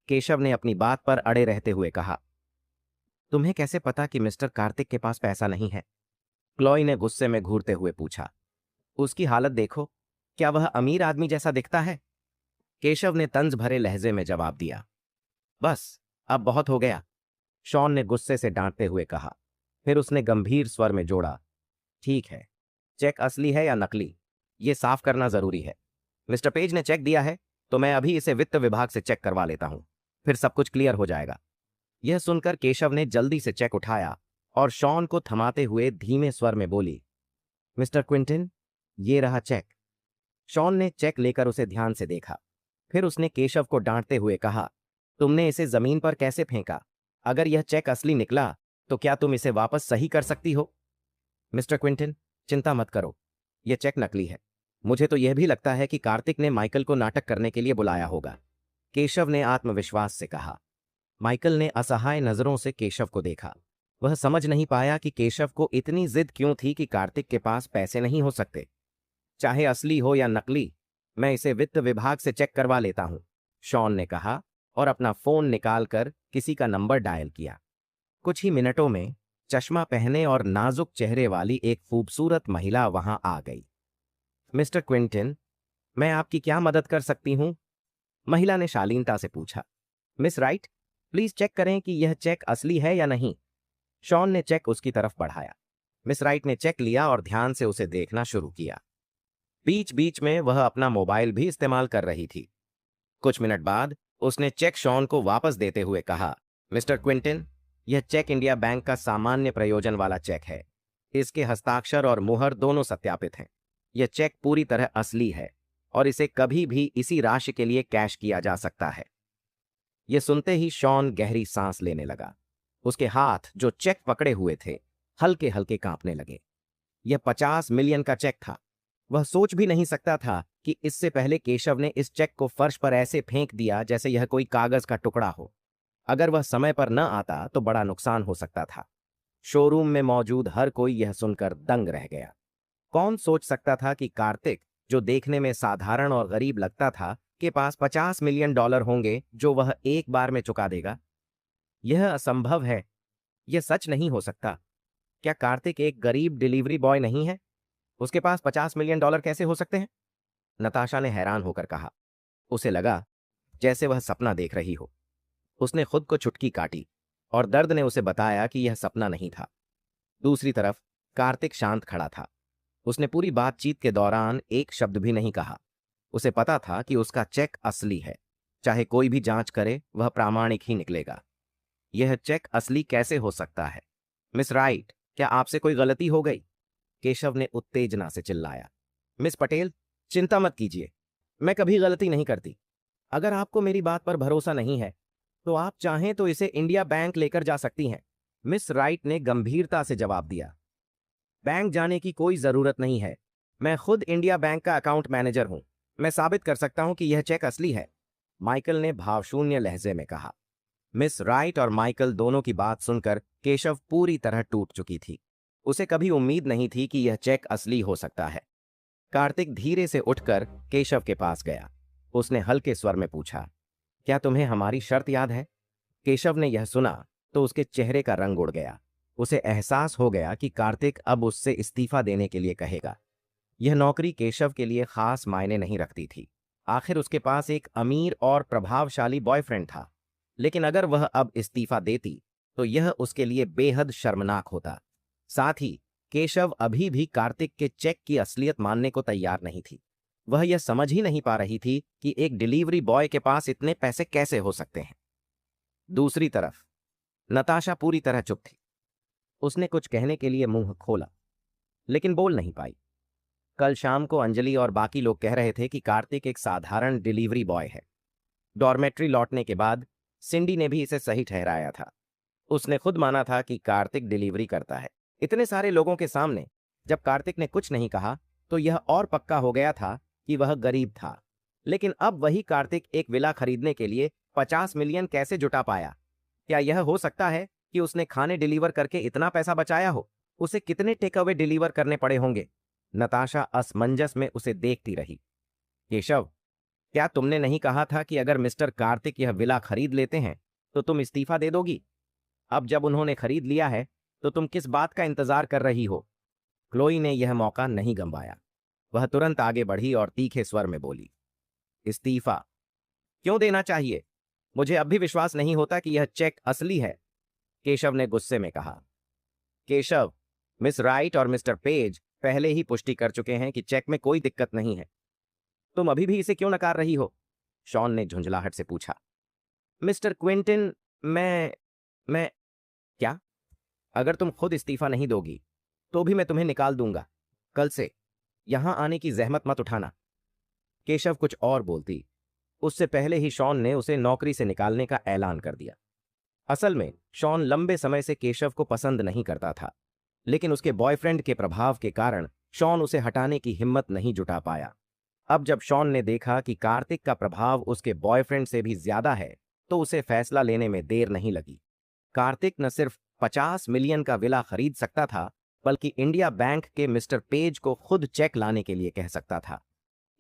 केशव ने अपनी बात पर अड़े रहते हुए कहा। तुम्हें कैसे पता कि मिस्टर कार्तिक के पास पैसा नहीं है? क्लॉय ने गुस्से में घूरते हुए पूछा। उसकी हालत देखो, क्या वह अमीर आदमी जैसा दिखता है? केशव ने तंज भरे लहजे में जवाब दिया। बस, अब बहुत हो गया, शॉन ने गुस्से से डांटते हुए कहा। फिर उसने गंभीर स्वर में जोड़ा, ठीक है, चेक असली है या नकली, ये साफ करना जरूरी है। मिस्टर पेज ने चेक दिया है तो मैं अभी इसे वित्त विभाग से चेक करवा लेता हूं, फिर सब कुछ क्लियर हो जाएगा। यह सुनकर केशव ने जल्दी से चेक उठाया और शॉन को थमाते हुए धीमे स्वर में बोली, मिस्टर क्विंटन, ये रहा चेक। शॉन ने चेक लेकर उसे ध्यान से देखा। फिर उसने केशव को डांटते हुए कहा, तुमने इसे जमीन पर कैसे फेंका? अगर यह चेक असली निकला तो क्या तुम इसे वापस सही कर सकती हो? मिस्टर क्विंटन, चिंता मत करो, यह चेक नकली है। मुझे तो यह भी लगता है कि कार्तिक ने माइकल को नाटक करने के लिए बुलाया होगा, केशव ने आत्मविश्वास से कहा। माइकल ने असहाय नजरों से केशव को देखा। वह समझ नहीं पाया कि केशव को इतनी जिद क्यों थी कि कार्तिक के पास पैसे नहीं हो सकते। चाहे असली हो या नकली, मैं इसे वित्त विभाग से चेक करवा लेता हूं, शॉन ने कहा और अपना फोन निकालकर किसी का नंबर डायल किया। कुछ ही मिनटों में चश्मा पहने और नाजुक चेहरे वाली एक खूबसूरत महिला वहां आ गई। मिस्टर क्विंटन, मैं आपकी क्या मदद कर सकती हूं? महिला ने शालीनता से पूछा। मिस राइट, प्लीज चेक करें कि यह चेक असली है या नहीं। शॉन ने चेक उसकी तरफ बढ़ाया। मिस राइट ने चेक लिया और ध्यान से उसे देखना शुरू किया। बीच बीच में वह अपना मोबाइल भी इस्तेमाल कर रही थी। कुछ मिनट बाद उसने चेक शॉन को वापस देते हुए कहा, मिस्टर क्विंटन, यह चेक इंडिया बैंक का सामान्य प्रयोजन वाला चेक है। इसके हस्ताक्षर और मुहर दोनों सत्यापित हैं। यह चेक पूरी तरह असली है और इसे कभी भी इसी राशि के लिए कैश किया जा सकता है। यह सुनते ही शॉन गहरी सांस लेने लगा। उसके हाथ जो चेक पकड़े हुए थे हल्के हल्के कांपने लगे। यह 50 मिलियन का चेक था। वह सोच भी नहीं सकता था कि इससे पहले केशव ने इस चेक को फर्श पर ऐसे फेंक दिया जैसे यह कोई कागज का टुकड़ा हो। अगर वह समय पर न आता तो बड़ा नुकसान हो सकता था। शोरूम में मौजूद हर कोई यह सुनकर दंग रह गया। कौन सोच सकता था कि कार्तिक, जो देखने में साधारण और गरीब लगता था, के पास 50 मिलियन डॉलर होंगे जो वह एक बार में चुका देगा। यह असंभव है। यह सच नहीं हो सकता। क्या कार्तिक एक गरीब डिलीवरी बॉय नहीं है? उसके पास 50 मिलियन डॉलर कैसे हो सकते हैं? नताशा ने हैरान होकर कहा। उसे लगा जैसे वह सपना देख रही हो। उसने खुद को चुटकी काटी और दर्द ने उसे बताया कि यह सपना नहीं था। दूसरी तरफ कार्तिक शांत खड़ा था। उसने पूरी बातचीत के दौरान एक शब्द भी नहीं कहा। उसे पता था कि उसका चेक असली है। चाहे कोई भी जांच करे, वह प्रामाणिक ही निकलेगा। यह चेक असली कैसे हो सकता है? मिस राइट, क्या आपसे कोई गलती हो गई? केशव ने उत्तेजना से चिल्लाया। मिस पटेल, चिंता मत कीजिए। मैं कभी गलती नहीं करती। अगर आपको मेरी बात पर भरोसा नहीं है तो आप चाहें तो इसे इंडिया बैंक लेकर जा सकती हैं। मिस राइट ने गंभीरता से जवाब दिया। बैंक जाने की कोई जरूरत नहीं है। मैं खुद इंडिया बैंक का अकाउंट मैनेजर हूं। मैं साबित कर सकता हूं कि यह चेक असली है, माइकल ने भावशून्य लहजे में कहा। मिस राइट और माइकल दोनों की बात सुनकर केशव पूरी तरह टूट चुकी थी। उसे कभी उम्मीद नहीं थी कि यह चेक असली हो सकता है। कार्तिक धीरे से उठकर केशव के पास गया। उसने हल्के स्वर में पूछा, क्या तुम्हें हमारी शर्त याद है? केशव ने यह सुना तो उसके चेहरे का रंग उड़ गया। उसे एहसास हो गया कि कार्तिक अब उससे इस्तीफा देने के लिए कहेगा। यह नौकरी केशव के लिए खास मायने नहीं रखती थी। आखिर उसके पास एक अमीर और प्रभावशाली बॉयफ्रेंड था। लेकिन अगर वह अब इस्तीफा देती तो यह उसके लिए बेहद शर्मनाक होता। साथ ही केशव अभी भी कार्तिक के चेक की असलियत मानने को तैयार नहीं थी। वह यह समझ ही नहीं पा रही थी कि एक डिलीवरी बॉय के पास इतने पैसे कैसे हो सकते हैं। दूसरी तरफ नताशा पूरी तरह चुप थी। उसने कुछ कहने के लिए मुंह खोला लेकिन बोल नहीं पाई। कल शाम को अंजलि और बाकी लोग कह रहे थे कि कार्तिक एक साधारण डिलीवरी बॉय है। डॉर्मेट्री लौटने के बाद सिंडी ने भी इसे सही ठहराया था। उसने खुद माना था कि कार्तिक डिलीवरी करता है। इतने सारे लोगों के सामने जब कार्तिक ने कुछ नहीं कहा तो यह और पक्का हो गया था कि वह गरीब था। लेकिन अब वही कार्तिक एक विला खरीदने के लिए 50 मिलियन कैसे जुटा पाया? क्या यह हो सकता है कि उसने खाने डिलीवर करके इतना पैसा बचाया हो? उसे कितने टेक अवे डिलीवर करने पड़े होंगे? नताशा असमंजस में उसे देखती रही। केशव, क्या तुमने नहीं कहा था कि अगर मिस्टर कार्तिक यह विला खरीद लेते हैं तो तुम इस्तीफा दे दोगी? अब जब उन्होंने खरीद लिया है तो तुम किस बात का इंतजार कर रही हो? क्लोई ने यह मौका नहीं गंवाया। वह तुरंत आगे बढ़ी और तीखे स्वर में बोली, इस्तीफा क्यों देना चाहिए? मुझे अब भी विश्वास नहीं होता कि यह चेक असली है, केशव ने गुस्से में कहा। केशव, मिस राइट और मिस्टर पेज पहले ही पुष्टि कर चुके हैं कि चेक में कोई दिक्कत नहीं है। तुम अभी भी इसे क्यों नकार रही हो? शॉन ने झुंझलाहट से पूछा। मिस्टर क्विंटन, मैं क्या? अगर तुम खुद इस्तीफा नहीं दोगी तो भी मैं तुम्हें निकाल दूंगा। कल से यहां आने की जहमत मत उठाना। केशव कुछ और बोलती उससे पहले ही शॉन ने उसे नौकरी से निकालने का ऐलान कर दिया। असल में शॉन लंबे समय से केशव को पसंद नहीं करता था, लेकिन उसके बॉयफ्रेंड के प्रभाव के कारण शॉन उसे हटाने की हिम्मत नहीं जुटा पाया। अब जब शॉन ने देखा कि कार्तिक का प्रभाव उसके बॉयफ्रेंड से भी ज्यादा है तो उसे फैसला लेने में देर नहीं लगी। कार्तिक न सिर्फ 50 मिलियन का विला खरीद सकता था बल्कि इंडिया बैंक के मिस्टर पेज को खुद चेक लाने के लिए कह सकता था।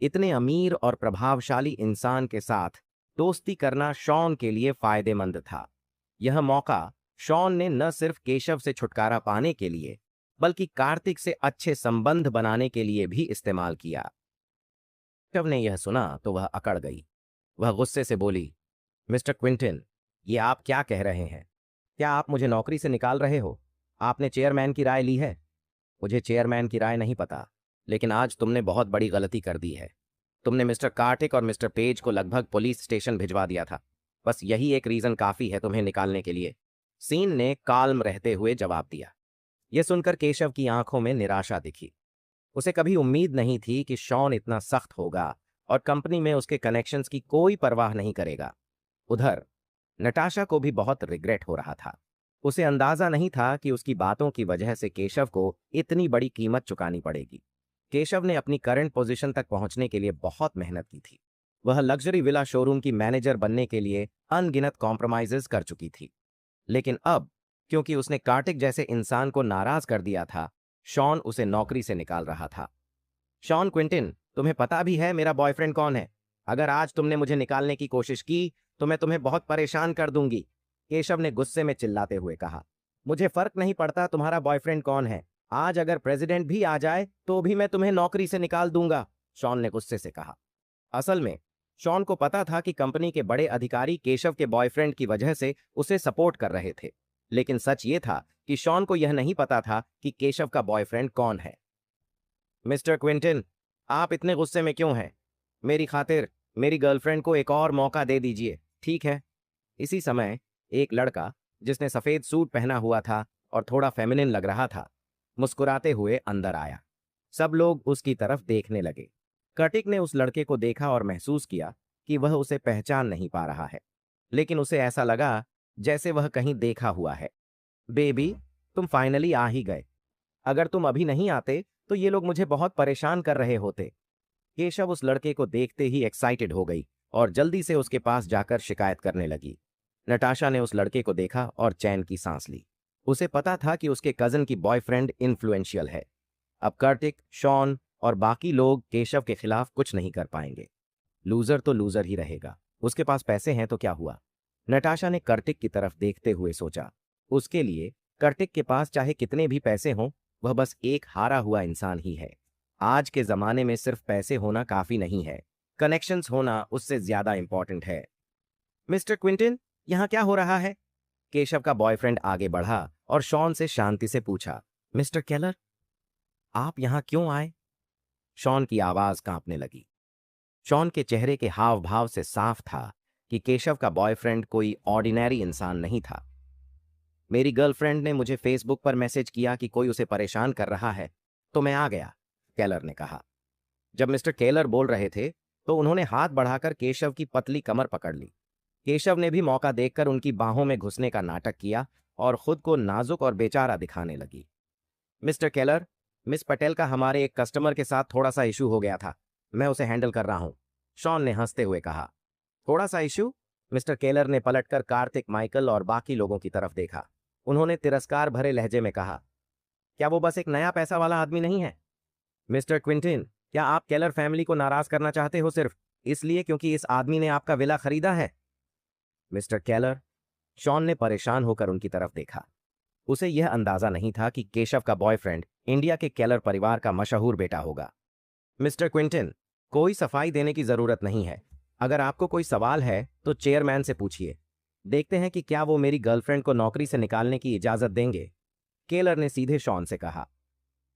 इतने अमीर और प्रभावशाली इंसान के साथ दोस्ती करना शॉन के लिए फायदेमंद था। यह मौका शॉन ने न सिर्फ केशव से छुटकारा पाने के लिए बल्कि कार्तिक से अच्छे संबंध बनाने के लिए भी इस्तेमाल किया। केशव ने यह सुना तो वह अकड़ गई। वह गुस्से से बोली, मिस्टर क्विंटन, ये आप क्या कह रहे हैं? क्या आप मुझे नौकरी से निकाल रहे हो? आपने चेयरमैन की राय ली है? मुझे चेयरमैन की राय नहीं पता। लेकिन आज तुमने बहुत बड़ी गलती कर दी है। तुमने मिस्टर कार्टिक और मिस्टर पेज को लगभग पुलिस स्टेशन भिजवा दिया था। बस यही एक रीजन काफी है तुम्हें निकालने के लिए। सीन ने काल्म रहते हुए जवाब दिया। यह सुनकर केशव की आंखों में निराशा दिखी। उसे कभी उम्मीद नहीं थी कि शॉन इतना सख्त होगा और कंपनी में उसके कनेक्शंस की कोई परवाह नहीं करेगा। उधर नटाशा को भी बहुत रिग्रेट हो रहा था। उसे अंदाजा नहीं था कि उसकी बातों की वजह से केशव को इतनी बड़ी कीमत चुकानी पड़ेगी। केशव ने अपनी करंट पोजीशन तक पहुंचने के लिए बहुत मेहनत की थी। वह लग्जरी विला शोरूम की मैनेजर बनने के लिए अनगिनत कॉम्प्रोमाइजेस कर चुकी थी। लेकिन अब क्योंकि उसने कार्टिक जैसे इंसान को नाराज कर दिया था, शॉन उसे नौकरी से निकाल रहा था। शॉन क्विंटिन, तुम्हें पता भी है मेरा बॉयफ्रेंड कौन है? अगर आज तुमने मुझे निकालने की कोशिश की तो मैं तुम्हें बहुत परेशान कर दूंगी, केशव ने गुस्से में चिल्लाते हुए कहा। मुझे फर्क नहीं पड़ता तुम्हारा बॉयफ्रेंड कौन है। आज अगर प्रेसिडेंट भी आ जाए तो भी मैं तुम्हें नौकरी से निकाल दूंगा, शॉन ने गुस्से से कहा। असल में शॉन को पता था कि कंपनी के बड़े अधिकारी केशव के बॉयफ्रेंड की वजह से उसे सपोर्ट कर रहे थे, लेकिन सच ये था कि शॉन को यह नहीं पता था कि केशव का बॉयफ्रेंड कौन है। मिस्टर क्विंटन, आप इतने गुस्से में क्यों हैं? मेरी खातिर मेरी गर्लफ्रेंड को एक और मौका दे दीजिए, ठीक है? इसी समय एक लड़का जिसने सफेद सूट पहना हुआ था और थोड़ा फेमिनिन लग रहा था, मुस्कुराते हुए अंदर आया। सब लोग उसकी तरफ देखने लगे। कर्टिक ने उस लड़के को देखा और महसूस किया कि वह उसे पहचान नहीं पा रहा है, लेकिन उसे ऐसा लगा जैसे वह कहीं देखा हुआ है। बेबी, तुम फाइनली आ ही गए। अगर तुम अभी नहीं आते तो ये लोग मुझे बहुत परेशान कर रहे होते। केशव उस लड़के को देखते ही एक्साइटेड हो गई और जल्दी से उसके पास जाकर शिकायत करने लगी। नटाशा ने उस लड़के को देखा और चैन की सांस ली। उसे पता था कि उसके कजन की बॉयफ्रेंड इन्फ्लुएंशियल है। अब कार्टिक, शॉन और बाकी लोग केशव के खिलाफ कुछ नहीं कर पाएंगे। लूजर तो लूजर ही रहेगा। उसके पास पैसे हैं तो क्या हुआ? नटाशा ने कार्टिक की तरफ देखते हुए सोचा। उसके लिए कार्टिक के पास चाहे कितने भी पैसे हों, वह बस एक हारा हुआ इंसान ही है। आज के जमाने में सिर्फ पैसे होना काफी नहीं है, कनेक्शंस होना उससे ज्यादा इंपॉर्टेंट है। मिस्टर क्विंटन, यहां क्या हो रहा है? केशव का बॉयफ्रेंड आगे बढ़ा और शॉन से शांति से पूछा। मिस्टर केलर, आप यहां क्यों आए? शॉन की आवाज कांपने लगी। शॉन के चेहरे के हाव भाव से साफ था कि केशव का बॉयफ्रेंड कोई ऑर्डिनरी इंसान नहीं था। मेरी गर्लफ्रेंड ने मुझे फेसबुक पर मैसेज किया कि कोई उसे परेशान कर रहा है, तो मैं आ गया, केलर ने कहा। जब मिस्टर केलर बोल रहे थे तो उन्होंने हाथ बढ़ाकर केशव की पतली कमर पकड़ ली। केशव ने भी मौका देखकर उनकी बाहों में घुसने का नाटक किया और खुद को नाजुक और बेचारा दिखाने लगी। मिस्टर केलर, मिस पटेल का हमारे एक कस्टमर के साथ थोड़ा सा इशू हो गया था, मैं उसे हैंडल कर रहा हूं, शॉन ने हंसते हुए कहा। थोड़ा सा इशू? मिस्टर केलर ने पलटकर कार्तिक, माइकल और बाकी लोगों की तरफ देखा। उन्होंने तिरस्कार भरे लहजे में कहा, क्या वो बस एक नया पैसा वाला आदमी नहीं है? मिस्टर क्विंटिन, क्या आप केलर फैमिली को नाराज करना चाहते हो सिर्फ इसलिए क्योंकि इस आदमी ने आपका विला खरीदा है? मिस्टर केलर, शॉन ने परेशान होकर उनकी तरफ देखा। उसे यह अंदाजा नहीं था कि केशव का बॉयफ्रेंड इंडिया के केलर परिवार का मशहूर बेटा होगा। मिस्टर क्विंटन, कोई सफाई देने की जरूरत नहीं है। अगर आपको कोई सवाल है तो चेयरमैन से पूछिए। देखते हैं कि क्या वो मेरी गर्लफ्रेंड को नौकरी से निकालने की इजाजत देंगे, केलर ने सीधे शॉन से कहा।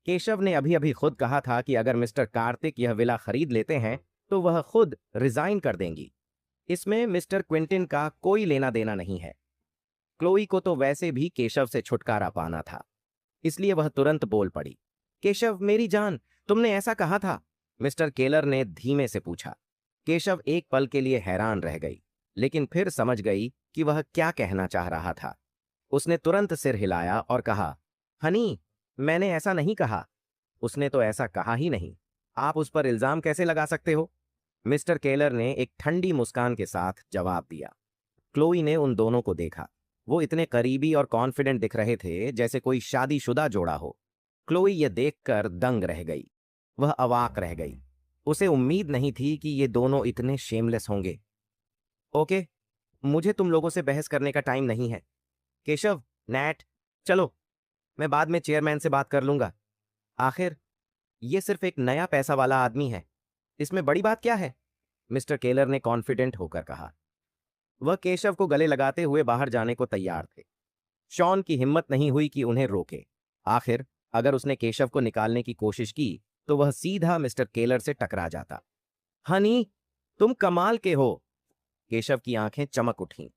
केशव ने अभी अभी खुद कहा था कि अगर मिस्टर कार्तिक यह विला खरीद लेते हैं तो वह खुद रिजाइन कर देंगी। इसमें मिस्टर क्विंटिन का कोई लेना देना नहीं है। क्लोई को तो वैसे भी केशव से छुटकारा पाना था, इसलिए वह तुरंत बोल पड़ी। केशव मेरी जान, तुमने ऐसा कहा था? मिस्टर केलर ने धीमे से पूछा। केशव एक पल के लिए हैरान रह गई, लेकिन फिर समझ गई कि वह क्या कहना चाह रहा था। उसने तुरंत सिर हिलाया और कहा, हनी, मैंने ऐसा नहीं कहा। उसने तो ऐसा कहा ही नहीं। आप उस पर इल्जाम कैसे लगा सकते हो? मिस्टर केलर ने एक ठंडी मुस्कान के साथ जवाब दिया। क्लोई ने उन दोनों को देखा। वो इतने करीबी और कॉन्फिडेंट दिख रहे थे जैसे कोई शादीशुदा जोड़ा हो। क्लोई ये देखकर दंग रह गई। वह अवाक रह गई। उसे उम्मीद नहीं थी कि ये दोनों इतने शेमलेस होंगे। ओके, मुझे तुम लोगों से बहस करने का टाइम नहीं है। केशव, नैट, चलो, मैं बाद में चेयरमैन से बात कर लूंगा। आखिर ये सिर्फ एक नया पैसा वाला आदमी है, इसमें बड़ी बात क्या है? मिस्टर केलर ने कॉन्फिडेंट होकर कहा। वह केशव को गले लगाते हुए बाहर जाने को तैयार थे। शॉन की हिम्मत नहीं हुई कि उन्हें रोके। आखिर अगर उसने केशव को निकालने की कोशिश की तो वह सीधा मिस्टर केलर से टकरा जाता। हनी, तुम कमाल के हो। केशव की आंखें चमक उठीं।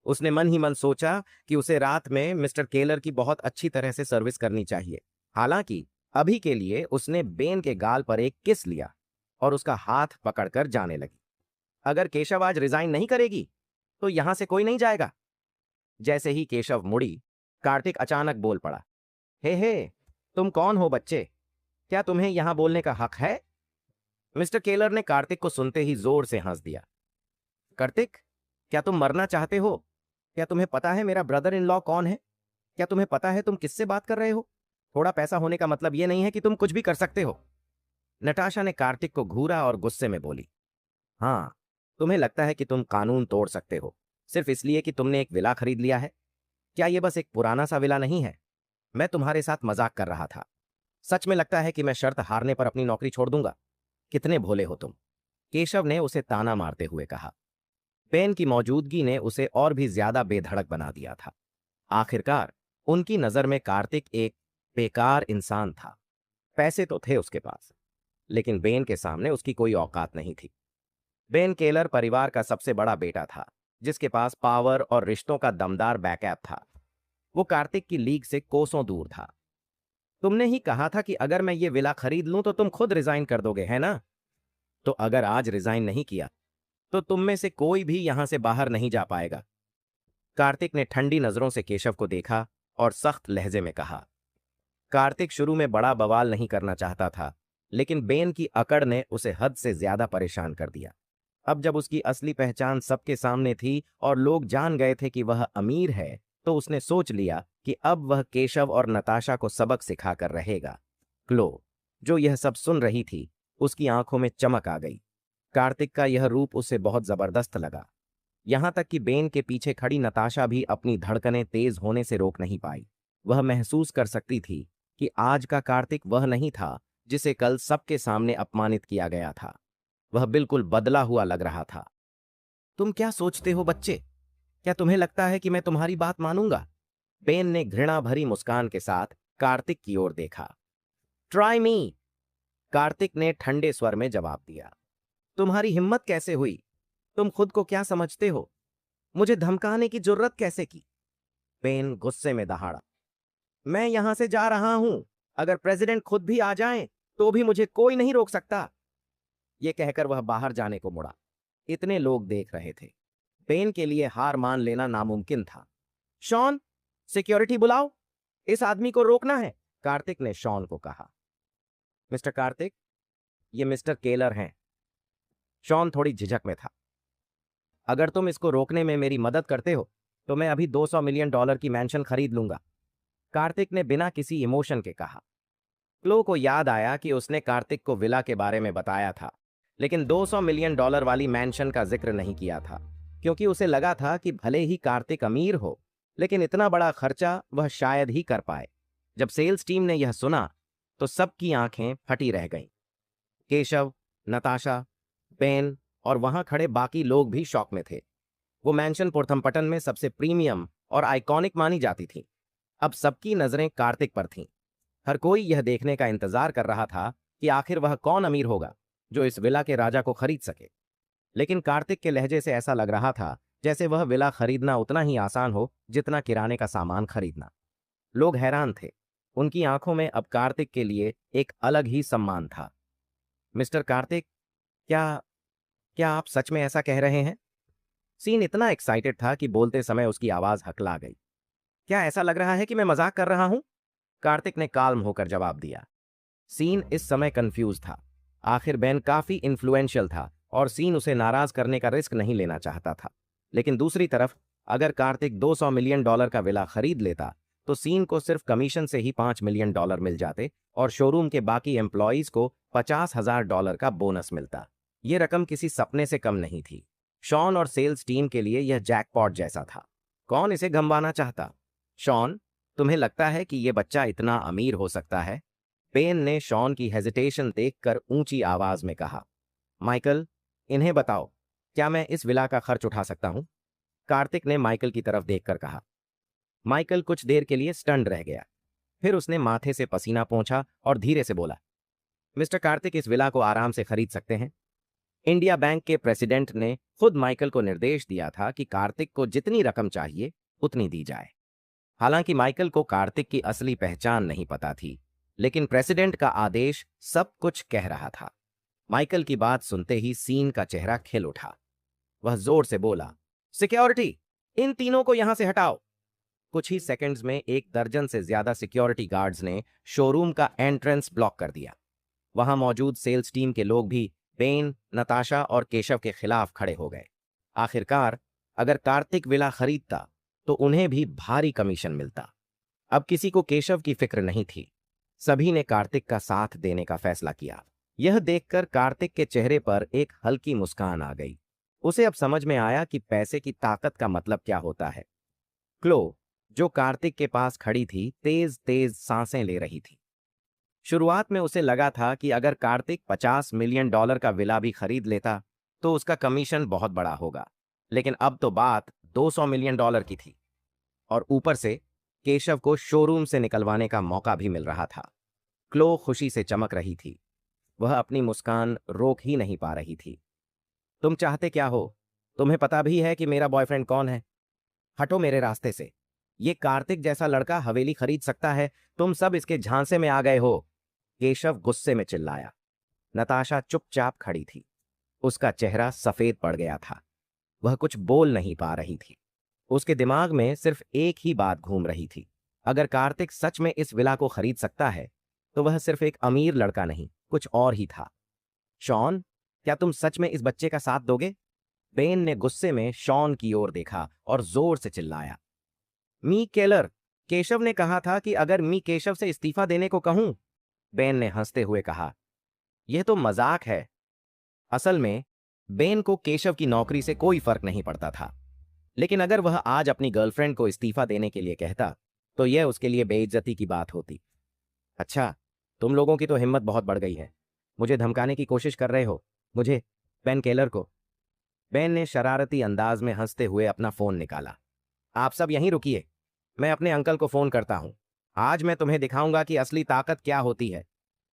उसने मन ही मन सोचा कि उसे रात में मिस्टर केलर की बहुत अच्छी तरह से सर्विस करनी चाहिए। हालांकि अभी के लिए उसने बेन के गाल पर एक किस लिया और उसका हाथ पकड़कर जाने लगी। अगर केशव आज रिजाइन नहीं करेगी तो यहां से कोई नहीं जाएगा। जैसे ही केशव मुड़ी, कार्तिक अचानक बोल पड़ा, हे, तुम कौन हो बच्चे? क्या तुम्हें यहां बोलने का हक है? मिस्टर केलर ने कार्तिक को सुनते ही जोर से हंस दिया। कार्तिक, क्या तुम मरना चाहते हो? क्या तुम्हें पता है मेरा ब्रदर इन लॉ कौन है? क्या तुम्हें पता है तुम किससे बात कर रहे हो? थोड़ा पैसा होने का मतलब यह नहीं है कि तुम कुछ भी कर सकते हो। नटाशा ने कार्तिक को घूरा और गुस्से में बोली, हाँ, तुम्हें लगता है कि तुम कानून तोड़ सकते हो सिर्फ इसलिए कि तुमने एक विला खरीद लिया है। क्या यह बस एक पुराना सा विला नहीं है? मैं तुम्हारे साथ मजाक कर रहा था। सच में लगता है कि मैं शर्त हारने पर अपनी नौकरी छोड़ दूंगा? कितने भोले हो तुम। केशव ने उसे ताना मारते हुए कहा। पेन की मौजूदगी ने उसे और भी ज्यादा बेधड़क बना दिया था। आखिरकार उनकी नजर में कार्तिक एक बेकार इंसान था। पैसे तो थे उसके पास, लेकिन बेन के सामने उसकी कोई औकात नहीं थी। बेन केलर परिवार का सबसे बड़ा बेटा था, जिसके पास पावर और रिश्तों का दमदार बैकअप था। वो कार्तिक की लीग से कोसों दूर था। तुमने ही कहा था कि अगर मैं ये विला खरीद लूं तो तुम खुद रिजाइन कर दोगे, है ना? तो अगर आज रिजाइन नहीं किया तो तुम में से कोई भी यहां से बाहर नहीं जा पाएगा। कार्तिक ने ठंडी नजरों से केशव को देखा और सख्त लहजे में कहा। कार्तिक शुरू में बड़ा बवाल नहीं करना चाहता था, लेकिन बेन की अकड़ ने उसे हद से ज्यादा परेशान कर दिया। अब जब उसकी असली पहचान सबके सामने थी और लोग जान गए थे कि वह अमीर है, तो उसने सोच लिया कि अब वह केशव और नताशा को सबक सिखाकर रहेगा। क्लो, जो यह सब सुन रही थी, उसकी आंखों में चमक आ गई। कार्तिक का यह रूप उसे बहुत जबरदस्त लगा। यहां तक कि बेन के पीछे खड़ी नताशा भी अपनी धड़कनें तेज होने से रोक नहीं पाई। वह महसूस कर सकती थी कि आज का कार्तिक वह नहीं था जिसे कल सबके सामने अपमानित किया गया था। वह बिल्कुल बदला हुआ लग रहा था। तुम क्या सोचते हो बच्चे? क्या तुम्हें लगता है कि मैं तुम्हारी बात मानूंगा? बेन ने घृणा भरी मुस्कान के साथ कार्तिक की ओर देखा। ट्राई मी, कार्तिक ने ठंडे स्वर में जवाब दिया। तुम्हारी हिम्मत कैसे हुई? तुम खुद को क्या समझते हो? मुझे धमकाने की जुर्रत कैसे की? बेन गुस्से में दहाड़ा। मैं यहां से जा रहा हूं। अगर प्रेसिडेंट खुद भी आ जाएं, तो भी मुझे कोई नहीं रोक सकता। यह कहकर वह बाहर जाने को मुड़ा। इतने लोग देख रहे थे। बेन के लिए हार मान लेना नामुमकिन था। शॉन, सिक्योरिटी बुलाओ। इस आदमी को रोकना है, कार्तिक ने शॉन को कहा। मिस्टर कार्तिक, ये मिस्टर केलर हैं। शॉन थोड़ी झिझक में था। अगर तुम इसको रोकने में मेरी मदद करते हो तो मैं अभी $200 मिलियन की मैंशन खरीद लूंगा, कार्तिक ने बिना किसी इमोशन के कहा। क्लो को याद आया कि उसने कार्तिक को विला के बारे में बताया था, लेकिन $200 मिलियन वाली मैंशन का जिक्र नहीं किया था, क्योंकि उसे लगा था कि भले ही कार्तिक अमीर हो, लेकिन इतना बड़ा खर्चा वह शायद ही कर पाए। जब सेल्स टीम ने यह सुना तो सबकी आंखें फटी रह गईं। केशव, नताशा, बेन और वहां खड़े बाकी लोग भी शॉक में थे। वो मैंशन पुरथमपटन में सबसे प्रीमियम और आइकॉनिक मानी जाती थी। अब सबकी नजरें कार्तिक पर थीं। हर कोई यह देखने का इंतजार कर रहा था कि आखिर वह कौन अमीर होगा जो इस विला के राजा को खरीद सके। लेकिन कार्तिक के लहजे से ऐसा लग रहा था जैसे वह विला खरीदना उतना ही आसान हो जितना किराने का सामान खरीदना। लोग हैरान थे। उनकी आंखों में अब कार्तिक के लिए एक अलग ही सम्मान था। मिस्टर कार्तिक, क्या क्या आप सच में ऐसा कह रहे हैं? सीन इतना एक्साइटेड था कि बोलते समय उसकी आवाज हकला गई। क्या ऐसा लग रहा है कि मैं मजाक कर रहा हूं? कार्तिक ने काल्म होकर जवाब दिया। सीन इस समय कंफ्यूज था। आखिर बेन काफी इन्फ्लुएंशियल था और सीन उसे नाराज करने का रिस्क नहीं लेना चाहता था। लेकिन दूसरी तरफ अगर कार्तिक $200 मिलियन का विला खरीद लेता तो सीन को सिर्फ कमीशन से ही $5 मिलियन मिल जाते और शोरूम के बाकी एम्प्लॉयज को $50,000 का बोनस मिलता। ये रकम किसी सपने से कम नहीं थी। शॉन और सेल्स टीम के लिए यह जैकपॉट जैसा था। कौन इसे गंवाना चाहता? शॉन, तुम्हें लगता है कि यह बच्चा इतना अमीर हो सकता है? पेन ने शॉन की हेजिटेशन देखकर ऊंची आवाज में कहा। माइकल, इन्हें बताओ, क्या मैं इस विला का खर्च उठा सकता हूं? कार्तिक ने माइकल की तरफ देखकर कहा। माइकल कुछ देर के लिए स्टन्ड रह गया। फिर उसने माथे से पसीना पोंछा और धीरे से बोला, मिस्टर कार्तिक इस विला को आराम से खरीद सकते हैं। इंडिया बैंक के प्रेसिडेंट ने खुद माइकल को निर्देश दिया था कि कार्तिक को जितनी रकम चाहिए उतनी दी जाए। हालांकि माइकल को कार्तिक की असली पहचान नहीं पता थी, लेकिन प्रेसिडेंट का आदेश सब कुछ कह रहा था। माइकल की बात सुनते ही सीन का चेहरा खिल उठा। वह जोर से बोला, सिक्योरिटी, इन तीनों को यहां से हटाओ। कुछ ही सेकंड्स में 1 दर्जन से ज्यादा सिक्योरिटी गार्ड्स ने शोरूम का एंट्रेंस ब्लॉक कर दिया। वहां मौजूद सेल्स टीम के लोग भी बेन, नताशा और केशव के खिलाफ खड़े हो गए। आखिरकार अगर कार्तिक विला खरीदता तो उन्हें भी भारी कमीशन मिलता। अब किसी को केशव की फिक्र नहीं थी। सभी ने कार्तिक का साथ देने का फैसला किया। यह देखकर कार्तिक के चेहरे पर एक हल्की मुस्कान आ गई। उसे अब समझ में आया कि पैसे की ताकत का मतलब क्या होता है। क्लो, जो कार्तिक के पास खड़ी थी, तेज तेज सांसें ले रही थी। शुरुआत में उसे लगा था कि अगर कार्तिक $50 मिलियन का विला भी खरीद लेता तो उसका कमीशन बहुत बड़ा होगा, लेकिन अब तो बात $200 मिलियन की थी, और ऊपर से केशव को शोरूम से निकलवाने का मौका भी मिल रहा था। क्लो खुशी से चमक रही थी। वह अपनी मुस्कान रोक ही नहीं पा रही थी। तुम चाहते क्या हो? तुम्हें पता भी है कि मेरा बॉयफ्रेंड कौन है? हटो मेरे रास्ते से। ये कार्तिक जैसा लड़का हवेली खरीद सकता है, तुम सब इसके झांसे में आ गए हो। केशव गुस्से में चिल्लाया। नताशा चुपचाप खड़ी थी। उसका चेहरा सफेद पड़ गया था। वह कुछ बोल नहीं पा रही थी। उसके दिमाग में सिर्फ एक ही बात घूम रही थी। अगर कार्तिक सच में इस विला को खरीद सकता है तो वह सिर्फ एक अमीर लड़का नहीं, कुछ और ही था। शॉन, क्या तुम सच में इस बच्चे का साथ दोगे? बेन ने गुस्से में शॉन की ओर देखा और जोर से चिल्लाया। मी केलर, केशव ने कहा था कि अगर मी केशव से इस्तीफा देने को कहूं। बेन ने हंसते हुए कहा, यह तो मजाक है। असल में बेन को केशव की नौकरी से कोई फर्क नहीं पड़ता था, लेकिन अगर वह आज अपनी गर्लफ्रेंड को इस्तीफा देने के लिए कहता तो यह उसके लिए बेइज्जती की बात होती। अच्छा, तुम लोगों की तो हिम्मत बहुत बढ़ गई है। मुझे धमकाने की कोशिश कर रहे हो? मुझे, बेन केलर को? बेन ने शरारती अंदाज में हंसते हुए अपना फोन निकाला। आप सब यहीं रुकिए, मैं अपने अंकल को फोन करता हूं। आज मैं तुम्हें दिखाऊंगा कि असली ताकत क्या होती है।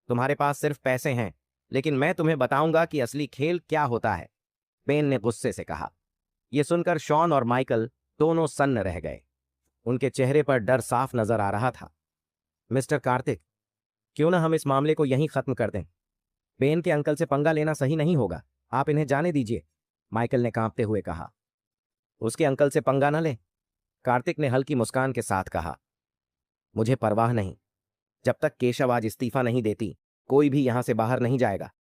तुम्हारे पास सिर्फ पैसे हैं, लेकिन मैं तुम्हें बताऊंगा कि असली खेल क्या होता है, बेन ने गुस्से से कहा। यह सुनकर शॉन और माइकल दोनों सन्न रह गए। उनके चेहरे पर डर साफ नजर आ रहा था। मिस्टर कार्तिक, क्यों ना हम इस मामले को यहीं खत्म कर दें? बेन के अंकल से पंगा लेना सही नहीं होगा। आप इन्हें जाने दीजिए, माइकल ने कांपते हुए कहा। उसके अंकल से पंगा न ले, कार्तिक ने हल्की मुस्कान के साथ कहा। मुझे परवाह नहीं। जब तक केशव आज इस्तीफा नहीं देती, कोई भी यहां से बाहर नहीं जाएगा।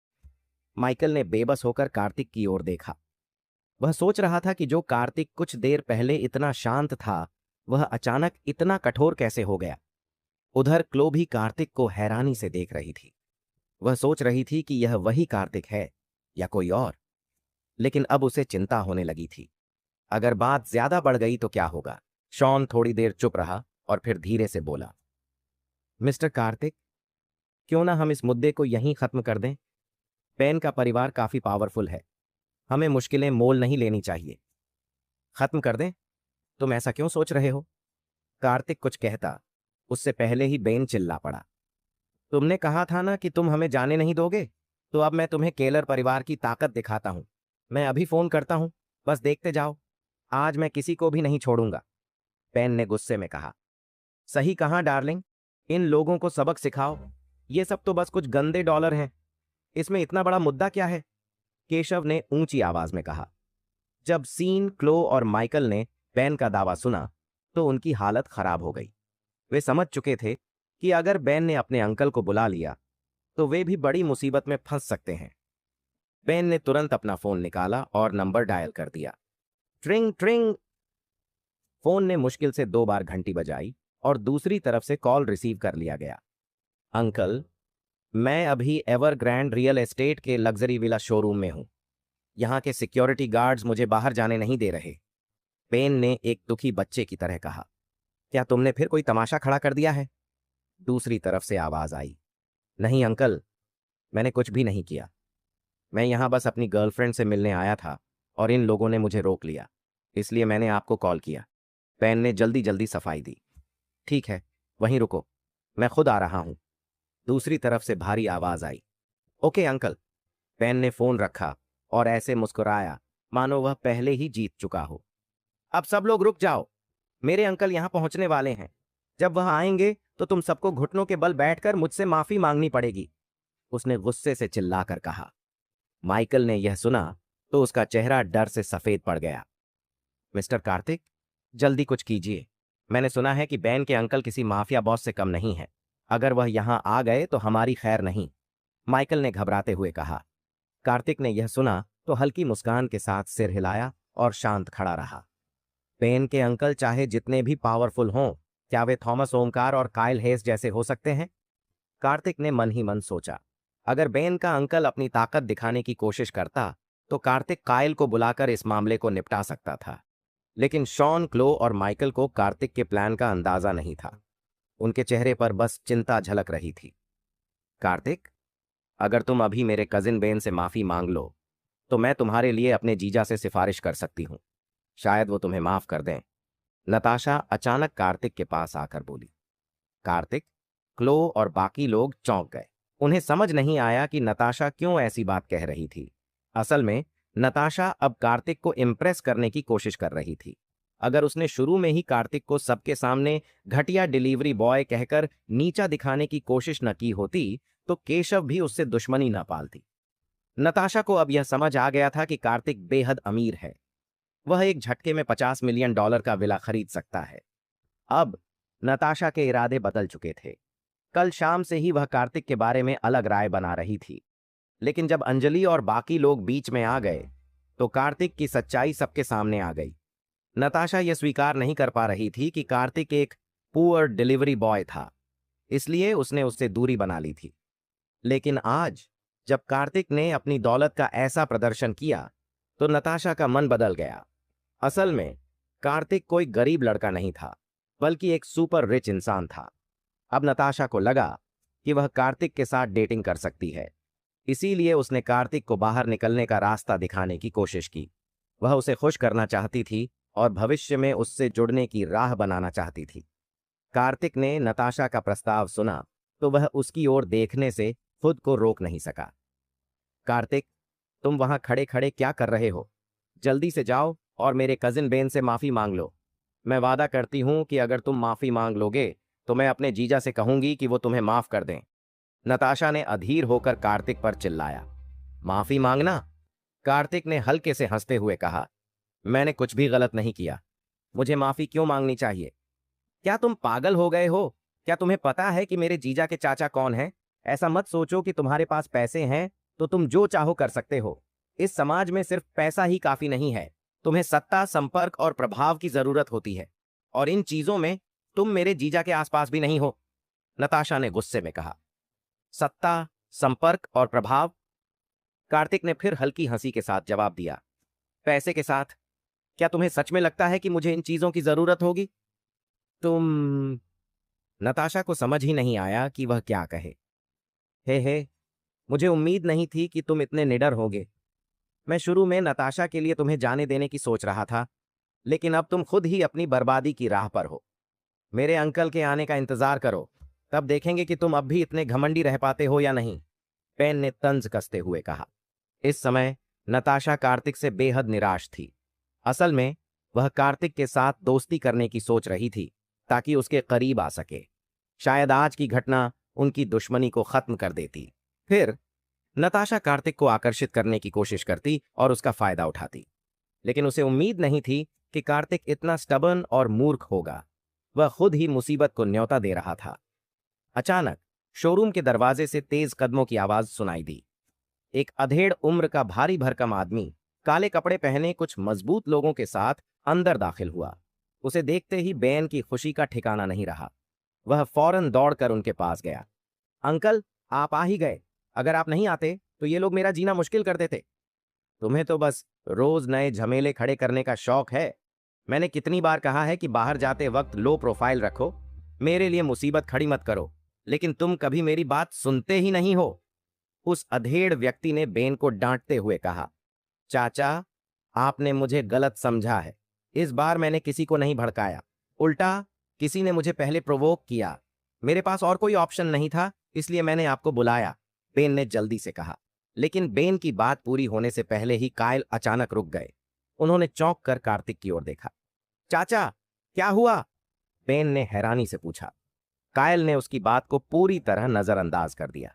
माइकल ने बेबस होकर कार्तिक की ओर देखा। वह सोच रहा था कि जो कार्तिक कुछ देर पहले इतना शांत था, वह अचानक इतना कठोर कैसे हो गया। उधर क्लो भी कार्तिक को हैरानी से देख रही थी। वह सोच रही थी कि यह वही कार्तिक है या कोई और, लेकिन अब उसे चिंता होने लगी थी। अगर बात ज्यादा बढ़ गई तो क्या होगा? शॉन थोड़ी देर चुप रहा और फिर धीरे से बोला, मिस्टर कार्तिक, क्यों ना हम इस मुद्दे को यहीं खत्म कर दें? पेन का परिवार काफी पावरफुल है। हमें मुश्किलें मोल नहीं लेनी चाहिए। खत्म कर दें? तुम ऐसा क्यों सोच रहे हो? कार्तिक कुछ कहता, उससे पहले ही बेन चिल्ला पड़ा। तुमने कहा था ना कि तुम हमें जाने नहीं दोगे, तो अब मैं तुम्हें केलर परिवार की ताकत दिखाता हूं। मैं अभी फोन करता हूं, बस देखते जाओ। आज मैं किसी को भी नहीं छोड़ूंगा, पेन ने गुस्से में कहा। सही कहा डार्लिंग, इन लोगों को सबक सिखाओ। ये सब तो बस कुछ गंदे डॉलर हैं, इसमें इतना बड़ा मुद्दा क्या है? केशव ने ऊंची आवाज में कहा। जब सीन, क्लो और माइकल ने बेन का दावा सुना तो उनकी हालत खराब हो गई। वे समझ चुके थे कि अगर बेन ने अपने अंकल को बुला लिया तो वे भी बड़ी मुसीबत में फंस सकते हैं। बेन ने तुरंत अपना फोन निकाला और नंबर डायल कर दिया। ट्रिंग ट्रिंग। फोन ने मुश्किल से 2 बार घंटी बजाई और दूसरी तरफ से कॉल रिसीव कर लिया गया। अंकल, मैं अभी एवरग्रैंड रियल एस्टेट के लग्जरी विला शोरूम में हूं। यहां के सिक्योरिटी गार्ड्स मुझे बाहर जाने नहीं दे रहे, बेन ने एक दुखी बच्चे की तरह कहा। क्या तुमने फिर कोई तमाशा खड़ा कर दिया है? दूसरी तरफ से आवाज आई। नहीं अंकल, मैंने कुछ भी नहीं किया। मैं यहां बस अपनी गर्लफ्रेंड से मिलने आया था और इन लोगों ने मुझे रोक लिया, इसलिए मैंने आपको कॉल किया। बेन ने जल्दी जल्दी सफाई दी। ठीक है, वहीं रुको, मैं खुद आ रहा हूं। दूसरी तरफ से भारी आवाज आई। Okay uncle. बेन ने फोन रखा और ऐसे मुस्कुराया मानो वह पहले ही जीत चुका हो। अब सब लोग रुक जाओ, मेरे अंकल यहां पहुंचने वाले हैं। जब वह आएंगे तो तुम सबको घुटनों के बल बैठकर मुझसे माफी मांगनी पड़ेगी, उसने गुस्से से चिल्लाकर कहा। माइकल ने यह सुना तो उसका चेहरा डर से सफेद पड़ गया। मिस्टर कार्तिक, जल्दी कुछ कीजिए। मैंने सुना है कि बैन के अंकल किसी माफिया बॉस से कम नहीं है। अगर वह यहां आ गए तो हमारी खैर नहीं, माइकल ने घबराते हुए कहा। कार्तिक ने यह सुना तो हल्की मुस्कान के साथ सिर हिलाया और शांत खड़ा रहा। पेन के अंकल चाहे जितने भी पावरफुल हों, क्या वे थॉमस ओमकार और काइल हेस जैसे हो सकते हैं? कार्तिक ने मन ही मन सोचा। अगर बेन का अंकल अपनी ताकत दिखाने की कोशिश करता तो कार्तिक काइल को बुलाकर इस मामले को निपटा सकता था। लेकिन शॉन, क्लो और माइकल को कार्तिक के प्लान का अंदाजा नहीं था। उनके चेहरे पर बस चिंता झलक रही थी। कार्तिक, अगर तुम अभी मेरे कजिन बेन से माफी मांग लो तो मैं तुम्हारे लिए अपने जीजा से सिफारिश कर सकती हूं। शायद वो तुम्हें माफ कर दें। नताशा अचानक कार्तिक के पास आकर बोली। कार्तिक, क्लो और बाकी लोग चौंक गए। उन्हें समझ नहीं आया कि नताशा क्यों ऐसी बात कह रही थी। असल में नताशा अब कार्तिक को इम्प्रेस करने की कोशिश कर रही थी। अगर उसने शुरू में ही कार्तिक को सबके सामने घटिया डिलीवरी बॉय कहकर नीचा दिखाने की कोशिश न की होती तो केशव भी उससे दुश्मनी न पालती। नताशा को अब यह समझ आ गया था कि कार्तिक बेहद अमीर है। वह एक झटके में $50 मिलियन का विला खरीद सकता है। अब नताशा के इरादे बदल चुके थे। कल शाम से ही वह कार्तिक के बारे में अलग राय बना रही थी, लेकिन जब अंजलि और बाकी लोग बीच में आ गए तो कार्तिक की सच्चाई सबके सामने आ गई। नताशा यह स्वीकार नहीं कर पा रही थी कि कार्तिक एक पुअर डिलीवरी बॉय था, इसलिए उसने उससे दूरी बना ली थी। लेकिन आज जब कार्तिक ने अपनी दौलत का ऐसा प्रदर्शन किया तो नताशा का मन बदल गया। असल में कार्तिक कोई गरीब लड़का नहीं था, बल्कि एक सुपर रिच इंसान था। अब नताशा को लगा कि वह कार्तिक के साथ डेटिंग कर सकती है, इसीलिए उसने कार्तिक को बाहर निकलने का रास्ता दिखाने की कोशिश की। वह उसे खुश करना चाहती थी और भविष्य में उससे जुड़ने की राह बनाना चाहती थी। कार्तिक ने नताशा का प्रस्ताव सुना तो वह उसकी ओर देखने से खुद को रोक नहीं सका। कार्तिक, तुम वहां खड़े खड़े क्या कर रहे हो? जल्दी से जाओ और मेरे कजिन बेन से माफी मांग लो। मैं वादा करती हूं कि अगर तुम माफी मांग लोगे तो मैं अपने जीजा से कहूंगी कि वो तुम्हें माफ कर दें। नताशा ने अधीर होकर कार्तिक पर चिल्लाया। माफी मांगना? कार्तिक ने हल्के से हंसते हुए कहा। मैंने कुछ भी गलत नहीं किया, मुझे माफी क्यों मांगनी चाहिए? क्या तुम पागल हो गए हो? क्या तुम्हें पता है कि मेरे जीजा के चाचा कौन हैं? ऐसा मत सोचो कि तुम्हारे पास पैसे हैं तो तुम जो चाहो कर सकते हो। इस समाज में सिर्फ पैसा ही काफी नहीं है, तुम्हें सत्ता, संपर्क और प्रभाव की जरूरत होती है, और इन चीजों में तुम मेरे जीजा के आसपास भी नहीं हो, नताशा ने गुस्से में कहा। सत्ता, संपर्क और प्रभाव? कार्तिक ने फिर हल्की हंसी के साथ जवाब दिया। पैसे के साथ? क्या तुम्हें सच में लगता है कि मुझे इन चीजों की जरूरत होगी? तुम... नताशा को समझ ही नहीं आया कि वह क्या कहे। हे, मुझे उम्मीद नहीं थी कि तुम इतने निडर होगे। मैं शुरू में नताशा के लिए तुम्हें जाने देने की सोच रहा था, लेकिन अब तुम खुद ही अपनी बर्बादी की राह पर हो। मेरे अंकल के आने का इंतजार करो, तब देखेंगे कि तुम अब भी इतने घमंडी रह पाते हो या नहीं, पेन ने तंज कसते हुए कहा। इस समय नताशा कार्तिक से बेहद निराश थी। असल में वह कार्तिक के साथ दोस्ती करने की सोच रही थी ताकि उसके करीब आ सके। शायद आज की घटना उनकी दुश्मनी को खत्म कर देती। फिर नताशा कार्तिक को आकर्षित करने की कोशिश करती और उसका फायदा उठाती, लेकिन उसे उम्मीद नहीं थी कि कार्तिक इतना स्टबर्न और मूर्ख होगा। वह खुद ही मुसीबत को न्योता दे रहा था। अचानक शोरूम के दरवाजे से तेज कदमों की आवाज सुनाई दी। एक अधेड़ उम्र का भारी भरकम आदमी काले कपड़े पहने कुछ मजबूत लोगों के साथ अंदर दाखिल हुआ। उसे देखते ही बेन की खुशी का ठिकाना नहीं रहा। वह फौरन दौड़कर उनके पास गया। अंकल, आप आ ही गए। अगर आप नहीं आते तो ये लोग मेरा जीना मुश्किल कर देते। तुम्हें तो बस रोज नए झमेले खड़े करने का शौक है। मैंने कितनी बार कहा है कि बाहर जाते वक्त लो प्रोफाइल रखो, मेरे लिए मुसीबत खड़ी मत करो, लेकिन तुम कभी मेरी बात सुनते ही नहीं हो, उस अधेड़ व्यक्ति ने बेन को डांटते हुए कहा। चाचा, आपने मुझे गलत समझा है। इस बार मैंने किसी को नहीं भड़काया, उल्टा किसी ने मुझे पहले प्रोवोक किया। मेरे पास और कोई ऑप्शन नहीं था, इसलिए मैंने आपको बुलाया। बेन ने जल्दी से कहा। लेकिन बेन की बात पूरी होने से पहले ही कायल अचानक रुक गए। उन्होंने चौंक कर कार्तिक की ओर देखा। चाचा, क्या हुआ? बेन ने हैरानी से पूछा। कायल ने उसकी बात को पूरी तरह नजरअंदाज कर दिया।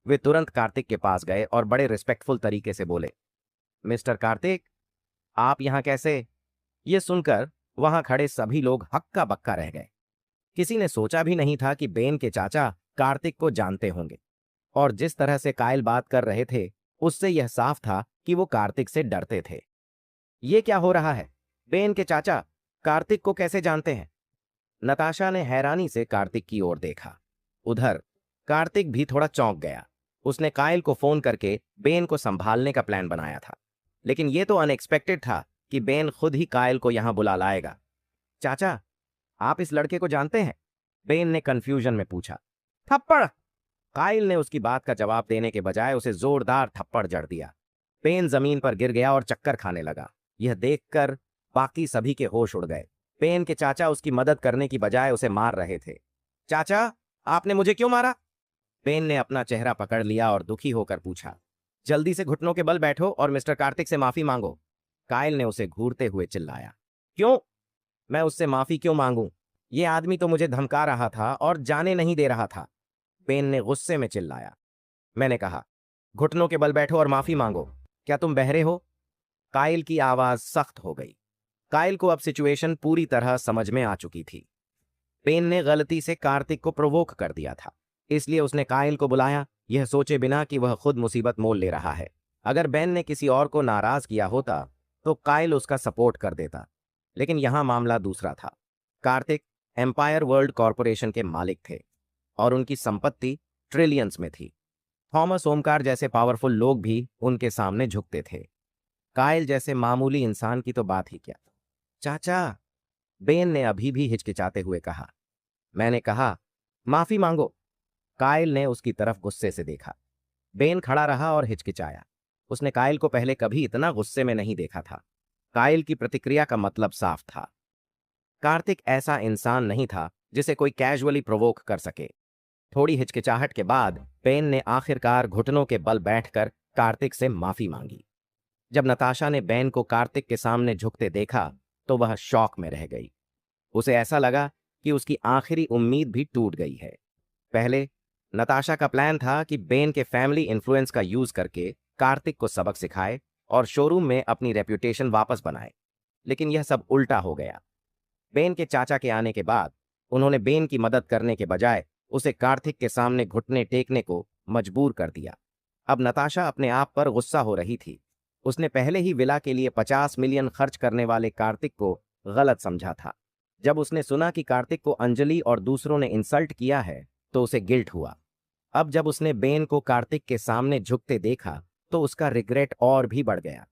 वे तुरंत कार्तिक के पास गए और बड़े रिस्पेक्टफुल तरीके से बोले, मिस्टर कार्तिक, आप यहां कैसे? ये सुनकर वहां खड़े सभी लोग हक्का बक्का रह गए। किसी ने सोचा भी नहीं था कि बेन के चाचा कार्तिक को जानते होंगे, और जिस तरह से कायल बात कर रहे थे उससे यह साफ था कि वो कार्तिक से डरते थे। ये क्या हो रहा है? बेन के चाचा कार्तिक को कैसे जानते हैं? नताशा ने हैरानी से कार्तिक की ओर देखा। उधर कार्तिक भी थोड़ा चौंक गया। उसने कायल को फोन करके बेन को संभालने का प्लान बनाया था, लेकिन यह तो अनएक्सपेक्टेड था कि बेन खुद ही कायल को यहां बुला लाएगा। चाचा, आप इस लड़के को जानते हैं? बेन ने कंफ्यूजन में पूछा। थप्पड़! कायल ने उसकी बात का जवाब देने के बजाय उसे जोरदार थप्पड़ जड़ दिया। बेन जमीन पर गिर गया और चक्कर खाने लगा। यह देखकर बाकी सभी के होश उड़ गए। बेन के चाचा उसकी मदद करने की बजाय उसे मार रहे थे। चाचा, आपने मुझे क्यों मारा? बेन ने अपना चेहरा पकड़ लिया और दुखी होकर पूछा। जल्दी से घुटनों के बल बैठो और मिस्टर कार्तिक से माफी मांगो। कायल ने उसे घूरते हुए चिल्लाया। क्यों? मैं उससे माफी क्यों मांगूं? ये आदमी तो मुझे धमका रहा था और जाने नहीं दे रहा था। बेन ने गुस्से में चिल्लाया। मैंने कहा, घुटनों के बल बैठो और माफी मांगो। क्या तुम बहरे हो? कायल की आवाज सख्त हो गई। कायल को अब सिचुएशन पूरी तरह समझ में आ चुकी थी। बेन ने गलती से कार्तिक को प्रोवोक कर दिया था, इसलिए उसने कायल को बुलाया, यह सोचे बिना कि वह खुद मुसीबत मोल ले रहा है। अगर बेन ने किसी और को नाराज किया होता तो कायल उसका सपोर्ट कर देता, लेकिन यहां मामला दूसरा था। कार्तिक एम्पायर वर्ल्ड कॉरपोरेशन के मालिक थे और उनकी संपत्ति ट्रिलियंस में थी। थॉमस ओमकार जैसे पावरफुल लोग भी उनके सामने झुकते थे। कायल जैसे मामूली इंसान की तो बात ही क्या। चाचा, बेन ने अभी भी हिचकिचाते हुए कहा। मैंने कहा, माफी मांगो। कायल ने उसकी तरफ गुस्से से देखा। बेन खड़ा रहा और हिचकिचाया। उसने कायल को पहले कभी इतना गुस्से में नहीं देखा था। कायल की प्रतिक्रिया का मतलब साफ था। कार्तिक ऐसा इंसान नहीं था जिसे कोई कैजुअली प्रोवोक कर सके। थोड़ी हिचकिचाहट के बाद बेन ने आखिरकार घुटनों के बल बैठकर कार्तिक से माफी मांगी। जब नताशा ने बेन को कार्तिक के सामने झुकते देखा तो वह शॉक में रह गई। उसे ऐसा लगा कि उसकी आखिरी उम्मीद भी टूट गई है। पहले नताशा का प्लान था कि बेन के फैमिली इन्फ्लुएंस का यूज करके कार्तिक को सबक सिखाए और शोरूम में अपनी रेप्यूटेशन वापस बनाए, लेकिन यह सब उल्टा हो गया। बेन के चाचा के आने के बाद उन्होंने बेन की मदद करने के बजाय उसे कार्तिक के सामने घुटने टेकने को मजबूर कर दिया। अब नताशा अपने आप पर गुस्सा हो रही थी। उसने पहले ही विला के लिए 50 मिलियन खर्च करने वाले कार्तिक को गलत समझा था। जब उसने सुना कि कार्तिक को अंजलि और दूसरों ने इंसल्ट किया है तो उसे गिल्ट हुआ। अब जब उसने बेन को कार्तिक के सामने झुकते देखा तो उसका रिग्रेट और भी बढ़ गया।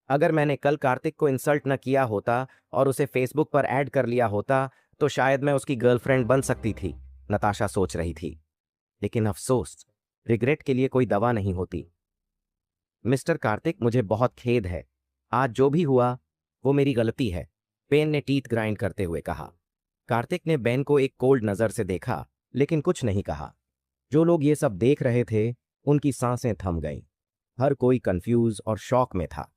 अगर मैंने कल कार्तिक को इंसल्ट न किया होता और उसे फेसबुक पर ऐड कर लिया होता तो शायद मैं उसकी गर्लफ्रेंड बन सकती थी, नताशा सोच रही थी। लेकिन अफसोस, रिग्रेट के लिए कोई दवा नहीं होती। मिस्टर कार्तिक, मुझे बहुत खेद है। आज जो भी हुआ वो मेरी गलती है, बेन ने टीथ ग्राइंड करते हुए कहा। कार्तिक ने बेन को एक कोल्ड नजर से देखा, लेकिन कुछ नहीं कहा। जो लोग ये सब देख रहे थे उनकी सांसें थम गईं। हर कोई कंफ्यूज और शॉक में था।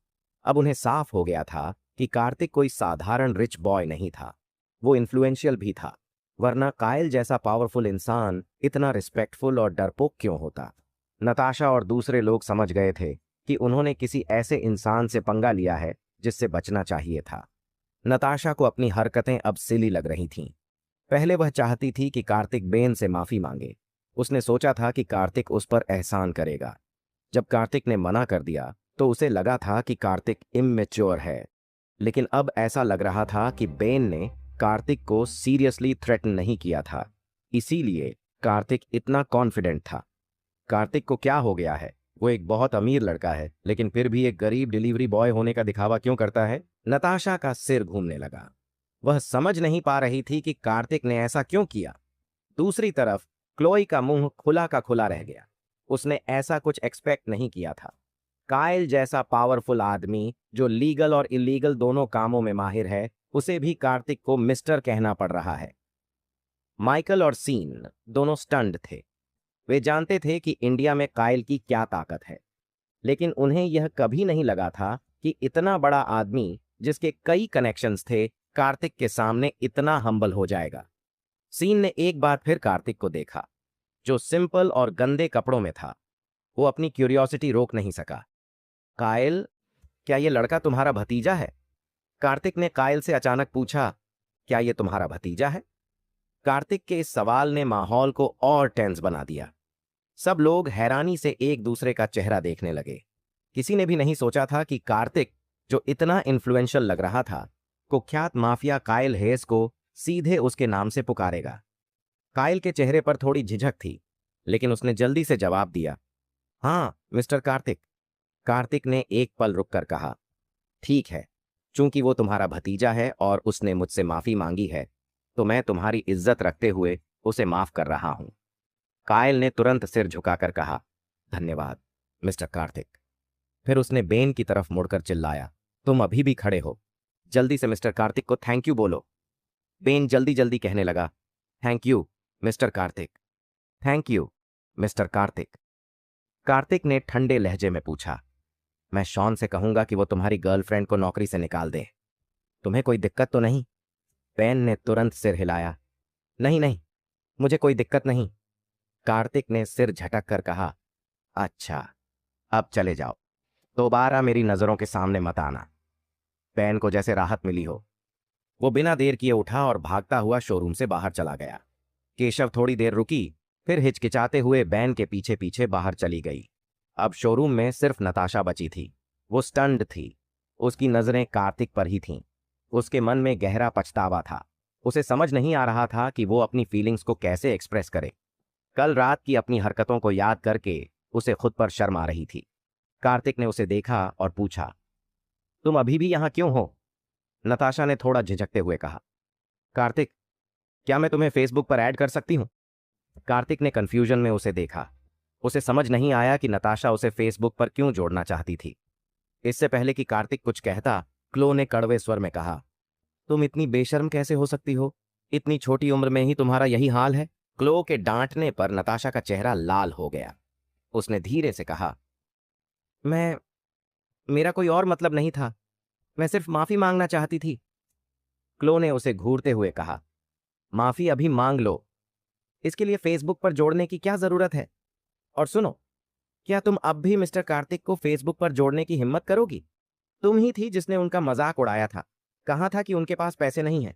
अब उन्हें साफ हो गया था कि कार्तिक कोई साधारण रिच बॉय नहीं था, वो इन्फ्लुएंशियल भी था। वरना कायल जैसा पावरफुल इंसान इतना रिस्पेक्टफुल और डरपोक क्यों होता? नताशा और दूसरे लोग समझ गए थे कि उन्होंने किसी ऐसे इंसान से पंगा लिया है जिससे बचना चाहिए था। नताशा को अपनी हरकतें अब सिली लग रही थीं। पहले वह चाहती थी कि कार्तिक बेन से माफी मांगे। उसने सोचा था कि कार्तिक उस पर एहसान करेगा। जब कार्तिक ने मना कर दिया तो उसे लगा था कि कार्तिक इमैच्योर है, लेकिन अब ऐसा लग रहा था कि बेन ने कार्तिक को सीरियसली थ्रेटन नहीं किया था, इसीलिए कार्तिक इतना कॉन्फिडेंट था। कार्तिक को क्या हो गया है? वो एक बहुत अमीर लड़का है, लेकिन फिर भी एक गरीब डिलीवरी बॉय होने का दिखावा क्यों करता है? नताशा का सिर घूमने लगा। वह समझ नहीं पा रही थी कि कार्तिक ने ऐसा क्यों किया। दूसरी तरफ क्लोई का मुंह खुला का खुला रह गया। उसने ऐसा कुछ एक्सपेक्ट नहीं किया था। कायल जैसा पावरफुल आदमी जो लीगल और इलीगल दोनों कामों में माहिर है, उसे भी कार्तिक को मिस्टर कहना पड़ रहा है। माइकल और सीन दोनों स्टन्ड थे। वे जानते थे कि इंडिया में कायल की क्या ताकत है, लेकिन उन्हें यह कभी नहीं लगा था कि इतना बड़ा आदमी जिसके कई कनेक्शंस थे, कार्तिक के सामने इतना हम्बल हो जाएगा। सीन ने एक बार फिर कार्तिक को देखा, जो सिंपल और गंदे कपड़ों में था। वो अपनी क्यूरियोसिटी रोक नहीं सका। कायल, क्या ये लड़का तुम्हारा भतीजा है? कार्तिक ने कायल से अचानक पूछा, क्या ये तुम्हारा भतीजा है? कार्तिक के इस सवाल ने माहौल को और टेंस बना दिया। सब लोग हैरानी से एक दूसरे का चेहरा देखने लगे। किसी ने भी नहीं सोचा था कि कार्तिक, जो इतना इन्फ्लुएंशियल लग रहा था, कुख्यात माफिया कायल हेस को सीधे उसके नाम से पुकारेगा। कायल के चेहरे पर थोड़ी झिझक थी, लेकिन उसने जल्दी से जवाब दिया, हाँ मिस्टर कार्तिक। कार्तिक ने एक पल रुककर कहा, ठीक है, चूंकि वो तुम्हारा भतीजा है और उसने मुझसे माफी मांगी है, तो मैं तुम्हारी इज्जत रखते हुए उसे माफ कर रहा हूं। कायल ने तुरंत सिर झुकाकर कहा, धन्यवाद मिस्टर कार्तिक। फिर उसने बेन की तरफ मुड़कर चिल्लाया, तुम अभी भी खड़े हो? जल्दी से मिस्टर कार्तिक को थैंक यू बोलो। बेन जल्दी जल्दी कहने लगा, thank you mister Kartik, thank you mister Kartik. Kartik ने ठंडे लहजे में पूछा, मैं शॉन से कहूंगा कि वो तुम्हारी गर्लफ्रेंड को नौकरी से निकाल दे। तुम्हें कोई दिक्कत तो नहीं? बेन ने तुरंत सिर हिलाया, नहीं नहीं, मुझे कोई दिक्कत नहीं। कार्तिक ने सिर झटक कर कहा, अच्छा, अब चले जाओ, दोबारा मेरी नजरों के सामने मत आना। बेन को जैसे राहत मिली हो, वो बिना देर किए उठा और भागता हुआ शोरूम से बाहर चला गया। केशव थोड़ी देर रुकी, फिर हिचकिचाते हुए बेन के पीछे पीछे बाहर चली गई। अब शोरूम में सिर्फ नताशा बची थी। वो स्टन्ड थी। उसकी नजरें कार्तिक पर ही थीं। उसके मन में गहरा पछतावा था। उसे समझ नहीं आ रहा था कि वो अपनी फीलिंग्स को कैसे एक्सप्रेस करे। कल रात की अपनी हरकतों को याद करके उसे खुद पर शर्म आ रही थी। कार्तिक ने उसे देखा और पूछा, तुम अभी भी यहां क्यों हो? नताशा ने थोड़ा झिझकते हुए कहा, कार्तिक, क्या मैं तुम्हें फेसबुक पर ऐड कर सकती हूं? कार्तिक ने कंफ्यूजन में उसे देखा। उसे समझ नहीं आया कि नताशा उसे फेसबुक पर क्यों जोड़ना चाहती थी। इससे पहले कि कार्तिक कुछ कहता, क्लो ने कड़वे स्वर में कहा, तुम इतनी बेशर्म कैसे हो सकती हो? इतनी छोटी उम्र में ही तुम्हारा यही हाल है? क्लो के डांटने पर नताशा का चेहरा लाल हो गया। उसने धीरे से कहा, मैं मेरा कोई और मतलब नहीं था, मैं सिर्फ माफी मांगना चाहती थी। क्लो ने उसे घूरते हुए कहा, माफी अभी मांग लो, इसके लिए फेसबुक पर जोड़ने की क्या जरूरत है? और सुनो, क्या तुम अब भी मिस्टर कार्तिक को फेसबुक पर जोड़ने की हिम्मत करोगी? तुम ही थी जिसने उनका मजाक उड़ाया था, कहा था कि उनके पास पैसे नहीं हैं।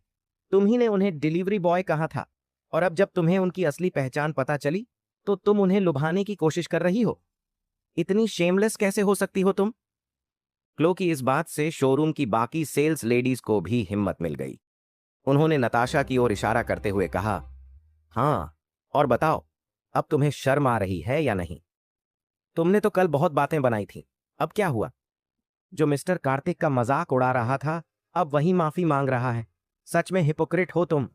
तुम ही ने उन्हें डिलीवरी बॉय कहा था, और अब जब तुम्हें उनकी असली पहचान पता चली, तो तुम उन्हें लुभाने की कोशिश कर रही हो। इतनी शेमलेस कैसे हो सकती हो तुम? क्लो की इस बात से शोरूम की बाकी सेल्स लेडीज को भी हिम्मत मिल गई। उन्होंने नताशा की ओर इशारा करते हुए कहा, हाँ, और बताओ, अब तुम्हें शर्म आ रही है या नहीं? तुमने तो कल बहुत बातें बनाई थी, अब क्या हुआ? जो मिस्टर कार्तिक का मजाक उड़ा रहा था, अब वही माफी मांग रहा है। सच में हिपोक्रेट हो तुम।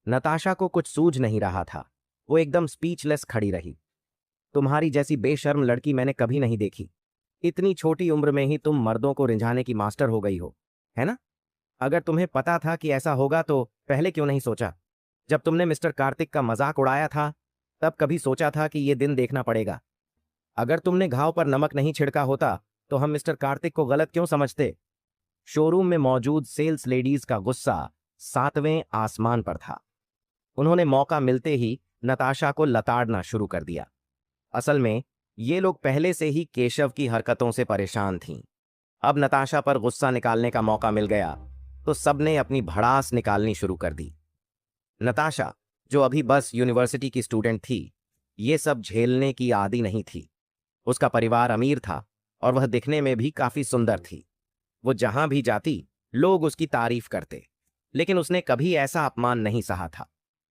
नताशा को कुछ सूझ नहीं रहा था। वो एकदम स्पीचलेस खड़ी रही। तुम्हारी जैसी बेशर्म लड़की मैंने कभी नहीं देखी। इतनी छोटी उम्र में ही तुम मर्दों को रिझाने की मास्टर हो गई हो, है ना? अगर तुम्हें पता था कि ऐसा होगा तो पहले क्यों नहीं सोचा? जब तुमने मिस्टर कार्तिक का मजाक उड़ाया था, तब कभी सोचा था कि ये दिन देखना पड़ेगा? अगर तुमने घाव पर नमक नहीं छिड़का होता, तो हम मिस्टर कार्तिक को गलत क्यों समझते? शोरूम में मौजूद सेल्स लेडीज का गुस्सा 7वें आसमान पर था। उन्होंने मौका मिलते ही नताशा को लताड़ना शुरू कर दिया। असल में ये लोग पहले से ही केशव की हरकतों से परेशान थीं। अब नताशा पर गुस्सा निकालने का मौका मिल गया, तो सबने अपनी भड़ास निकालनी शुरू कर दी। नताशा, जो अभी बस यूनिवर्सिटी की स्टूडेंट थी, ये सब झेलने की आदी नहीं थी। उसका परिवार अमीर था और वह दिखने में भी काफी सुंदर थी। वो जहां भी जाती, लोग उसकी तारीफ करते, लेकिन उसने कभी ऐसा अपमान नहीं सहा था।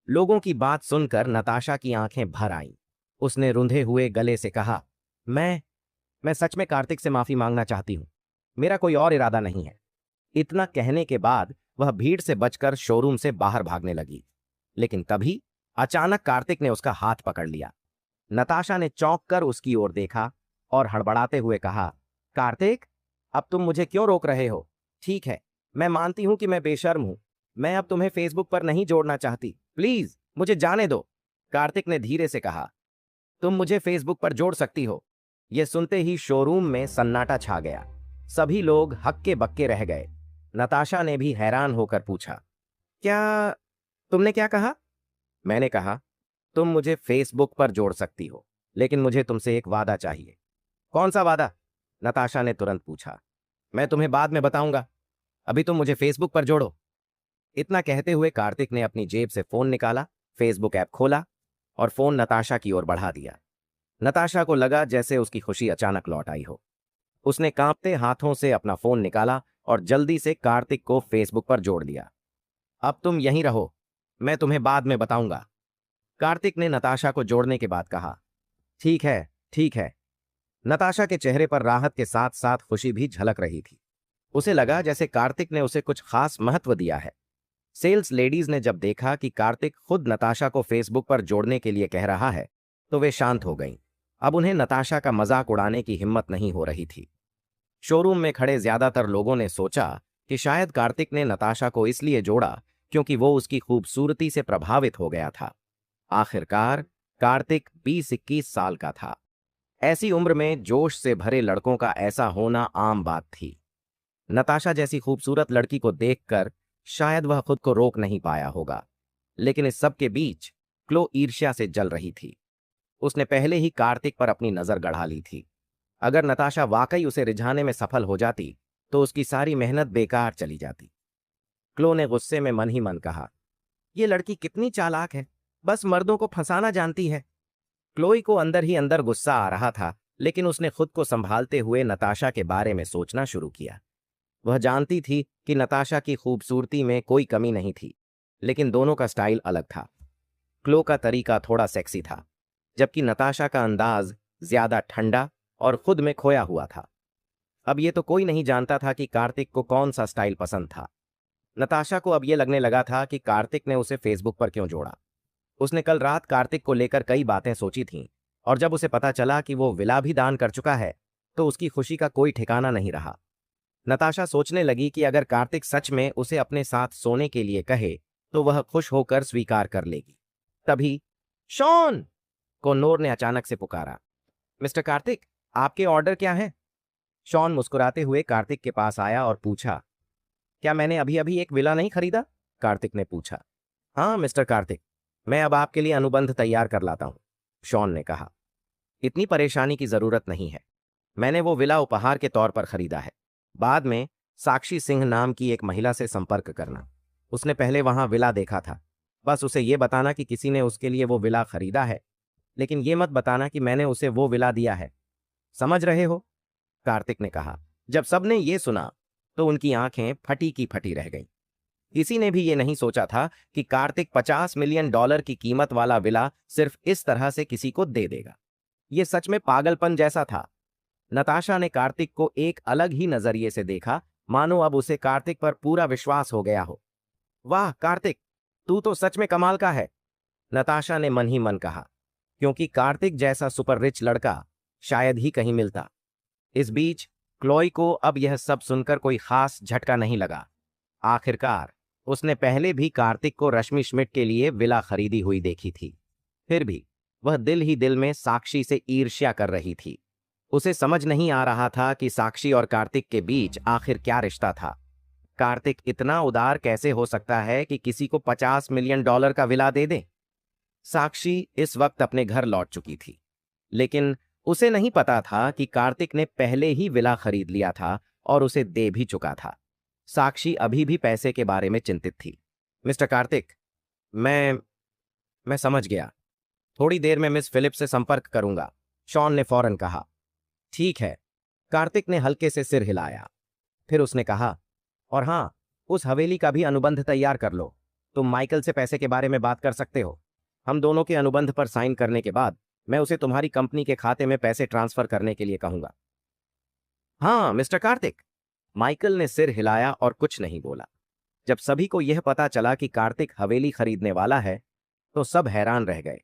लोगों की बात सुनकर नताशा की आंखें भर आईं। उसने रुंधे हुए गले से कहा, मैं सच में कार्तिक से माफी मांगना चाहती हूं। मेरा कोई और इरादा नहीं है। इतना कहने के बाद वह भीड़ से बचकर शोरूम से बाहर भागने लगी। लेकिन तभी अचानक कार्तिक ने उसका हाथ पकड़ लिया। नताशा ने चौंक कर उसकी ओर देखा और हड़बड़ाते हुए कहा, कार्तिक, अब तुम मुझे क्यों रोक रहे हो? ठीक है, मैं मानती हूं कि मैं बेशर्म हूं। मैं अब तुम्हें फेसबुक पर नहीं जोड़ना चाहती। प्लीज मुझे जाने दो। कार्तिक ने धीरे से कहा, तुम मुझे फेसबुक पर जोड़ सकती हो। यह सुनते ही शोरूम में सन्नाटा छा गया। सभी लोग हक्के बक्के रह गए। नताशा ने भी हैरान होकर पूछा, क्या तुमने क्या कहा? मैंने कहा, तुम मुझे फेसबुक पर जोड़ सकती हो, लेकिन मुझे तुमसे एक वादा चाहिए। कौन सा वादा? नताशा ने तुरंत पूछा। मैं तुम्हें बाद में बताऊंगा, अभी तुम मुझे फेसबुक पर जोड़ो। इतना कहते हुए कार्तिक ने अपनी जेब से फोन निकाला, फेसबुक ऐप खोला और फोन नताशा की ओर बढ़ा दिया। नताशा को लगा जैसे उसकी खुशी अचानक लौट आई हो। उसने कांपते हाथों से अपना फोन निकाला और जल्दी से कार्तिक को फेसबुक पर जोड़ दिया। अब तुम यहीं रहो, मैं तुम्हें बाद में बताऊंगा, कार्तिक ने नताशा को जोड़ने के बाद कहा। ठीक है, ठीक है। नताशा के चेहरे पर राहत के साथ साथ खुशी भी झलक रही थी। उसे लगा जैसे कार्तिक ने उसे कुछ खास महत्व दिया है। सेल्स लेडीज ने जब देखा कि कार्तिक खुद नताशा को फेसबुक पर जोड़ने के लिए कह रहा है, तो वे शांत हो गईं। अब उन्हें नताशा का मजाक उड़ाने की हिम्मत नहीं हो रही थी। शोरूम में खड़े ज्यादातर लोगों ने सोचा कि शायद कार्तिक ने नताशा को इसलिए जोड़ा क्योंकि वो उसकी खूबसूरती से प्रभावित हो गया था। आखिरकार कार्तिक 20-21 साल का था। ऐसी उम्र में जोश से भरे लड़कों का ऐसा होना आम बात थी। नताशा जैसी खूबसूरत लड़की को देखकर शायद वह खुद को रोक नहीं पाया होगा, लेकिन इस सब के बीच क्लो ईर्ष्या से जल रही थी। उसने पहले ही कार्तिक पर अपनी नजर गड़ा ली थी। अगर नताशा वाकई उसे रिझाने में सफल हो जाती तो उसकी सारी मेहनत बेकार चली जाती। क्लो ने गुस्से में मन ही मन कहा, ये लड़की कितनी चालाक है, बस मर्दों को फंसाना जानती है। क्लोई को अंदर ही अंदर गुस्सा आ रहा था, लेकिन उसने खुद को संभालते हुए नताशा के बारे में सोचना शुरू किया। वह जानती थी कि नताशा की खूबसूरती में कोई कमी नहीं थी, लेकिन दोनों का स्टाइल अलग था। क्लो का तरीका थोड़ा सेक्सी था, जबकि नताशा का अंदाज ज्यादा ठंडा और खुद में खोया हुआ था। अब ये तो कोई नहीं जानता था कि कार्तिक को कौन सा स्टाइल पसंद था। नताशा को अब ये लगने लगा था कि कार्तिक ने उसे फेसबुक पर क्यों जोड़ा। उसने कल रात कार्तिक को लेकर कई बातें सोची थीं, और जब उसे पता चला कि वो विला भी दान कर चुका है, तो उसकी खुशी का कोई ठिकाना नहीं रहा। नताशा सोचने लगी कि अगर कार्तिक सच में उसे अपने साथ सोने के लिए कहे, तो वह खुश होकर स्वीकार कर लेगी। तभी शॉन को नोर ने अचानक से पुकारा। मिस्टर कार्तिक, आपके ऑर्डर क्या हैं? शॉन मुस्कुराते हुए कार्तिक के पास आया और पूछा, क्या मैंने अभी अभी एक विला नहीं खरीदा? कार्तिक ने पूछा। हाँ मिस्टर कार्तिक, मैं अब आपके लिए अनुबंध तैयार कर लाता हूं, शॉन ने कहा। इतनी परेशानी की जरूरत नहीं है, मैंने वो विला उपहार के तौर पर खरीदा है। बाद में साक्षी सिंह नाम की एक महिला से संपर्क करना। उसने पहले वहां विला देखा था। बस उसे ये बताना कि किसी ने उसके लिए वो विला खरीदा है, लेकिन ये मत बताना कि मैंने उसे वो विला दिया है। समझ रहे हो? कार्तिक ने कहा। जब सबने ये सुना तो उनकी आंखें फटी की फटी रह गईं। किसी ने भी ये नहीं सोचा था कि कार्तिक $50 मिलियन की कीमत वाला विला सिर्फ इस तरह से किसी को दे देगा। ये सच में पागलपन जैसा था। नताशा ने कार्तिक को एक अलग ही नजरिए से देखा, मानो अब उसे कार्तिक पर पूरा विश्वास हो गया हो। वाह कार्तिक, तू तो सच में कमाल का है, नताशा ने मन ही मन कहा, क्योंकि कार्तिक जैसा सुपर रिच लड़का शायद ही कहीं मिलता। इस बीच क्लोई को अब यह सब सुनकर कोई खास झटका नहीं लगा। आखिरकार उसने पहले भी कार्तिक को रश्मि श्मिट के लिए विला खरीदी हुई देखी थी। फिर भी वह दिल ही दिल में साक्षी से ईर्ष्या कर रही थी। उसे समझ नहीं आ रहा था कि साक्षी और कार्तिक के बीच आखिर क्या रिश्ता था। कार्तिक इतना उदार कैसे हो सकता है कि किसी को $50 मिलियन का विला दे दे? साक्षी इस वक्त अपने घर लौट चुकी थी, लेकिन उसे नहीं पता था कि कार्तिक ने पहले ही विला खरीद लिया था और उसे दे भी चुका था। साक्षी अभी भी पैसे के बारे में चिंतित थी। मिस्टर कार्तिक, मैं समझ गया। थोड़ी देर में मिस फिलिप से संपर्क करूंगा, शॉन ने फौरन कहा। ठीक है, कार्तिक ने हल्के से सिर हिलाया। फिर उसने कहा, और हाँ, उस हवेली का भी अनुबंध तैयार कर लो। तुम माइकल से पैसे के बारे में बात कर सकते हो। हम दोनों के अनुबंध पर साइन करने के बाद मैं उसे तुम्हारी कंपनी के खाते में पैसे ट्रांसफर करने के लिए कहूंगा। हाँ मिस्टर कार्तिक, माइकल ने सिर हिलाया और कुछ नहीं बोला। जब सभी को यह पता चला कि कार्तिक हवेली खरीदने वाला है, तो सब हैरान रह गए।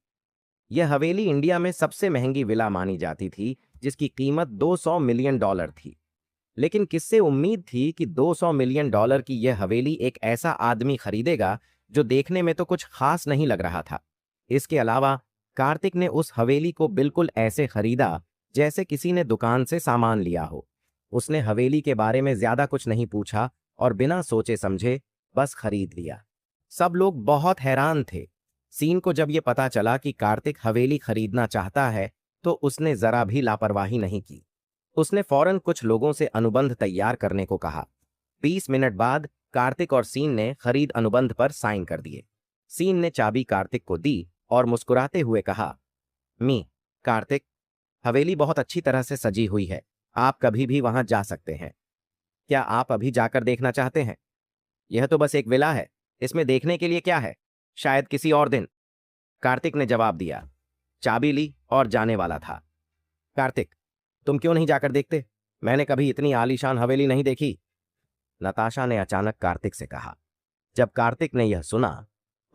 यह हवेली इंडिया में सबसे महंगी विला मानी जाती थी, जिसकी कीमत $200 मिलियन थी। लेकिन किससे उम्मीद थी कि $200 मिलियन की यह हवेली एक ऐसा आदमी खरीदेगा जो देखने में तो कुछ खास नहीं लग रहा था। इसके अलावा कार्तिक ने उस हवेली को बिल्कुल ऐसे खरीदा जैसे किसी ने दुकान से सामान लिया हो। उसने हवेली के बारे में ज्यादा कुछ नहीं पूछा और बिना सोचे समझे बस खरीद लिया। सब लोग बहुत हैरान थे। सीन को जब ये पता चला कि कार्तिक हवेली खरीदना चाहता है तो उसने जरा भी लापरवाही नहीं की। उसने फौरन कुछ लोगों से अनुबंध तैयार करने को कहा। 20 मिनट बाद कार्तिक और सीन ने खरीद अनुबंध पर साइन कर दिए। सीन ने चाबी कार्तिक को दी और मुस्कुराते हुए कहा, कार्तिक, हवेली बहुत अच्छी तरह से सजी हुई है, आप कभी भी वहां जा सकते हैं। क्या आप अभी जाकर देखना चाहते हैं? यह तो बस एक विला है, इसमें देखने के लिए क्या है? शायद किसी और दिन, कार्तिक ने जवाब दिया। चाबी ली और जाने वाला था। कार्तिक, तुम क्यों नहीं जाकर देखते? मैंने कभी इतनी आलीशान हवेली नहीं देखी, नताशा ने अचानक कार्तिक से कहा। जब कार्तिक ने यह सुना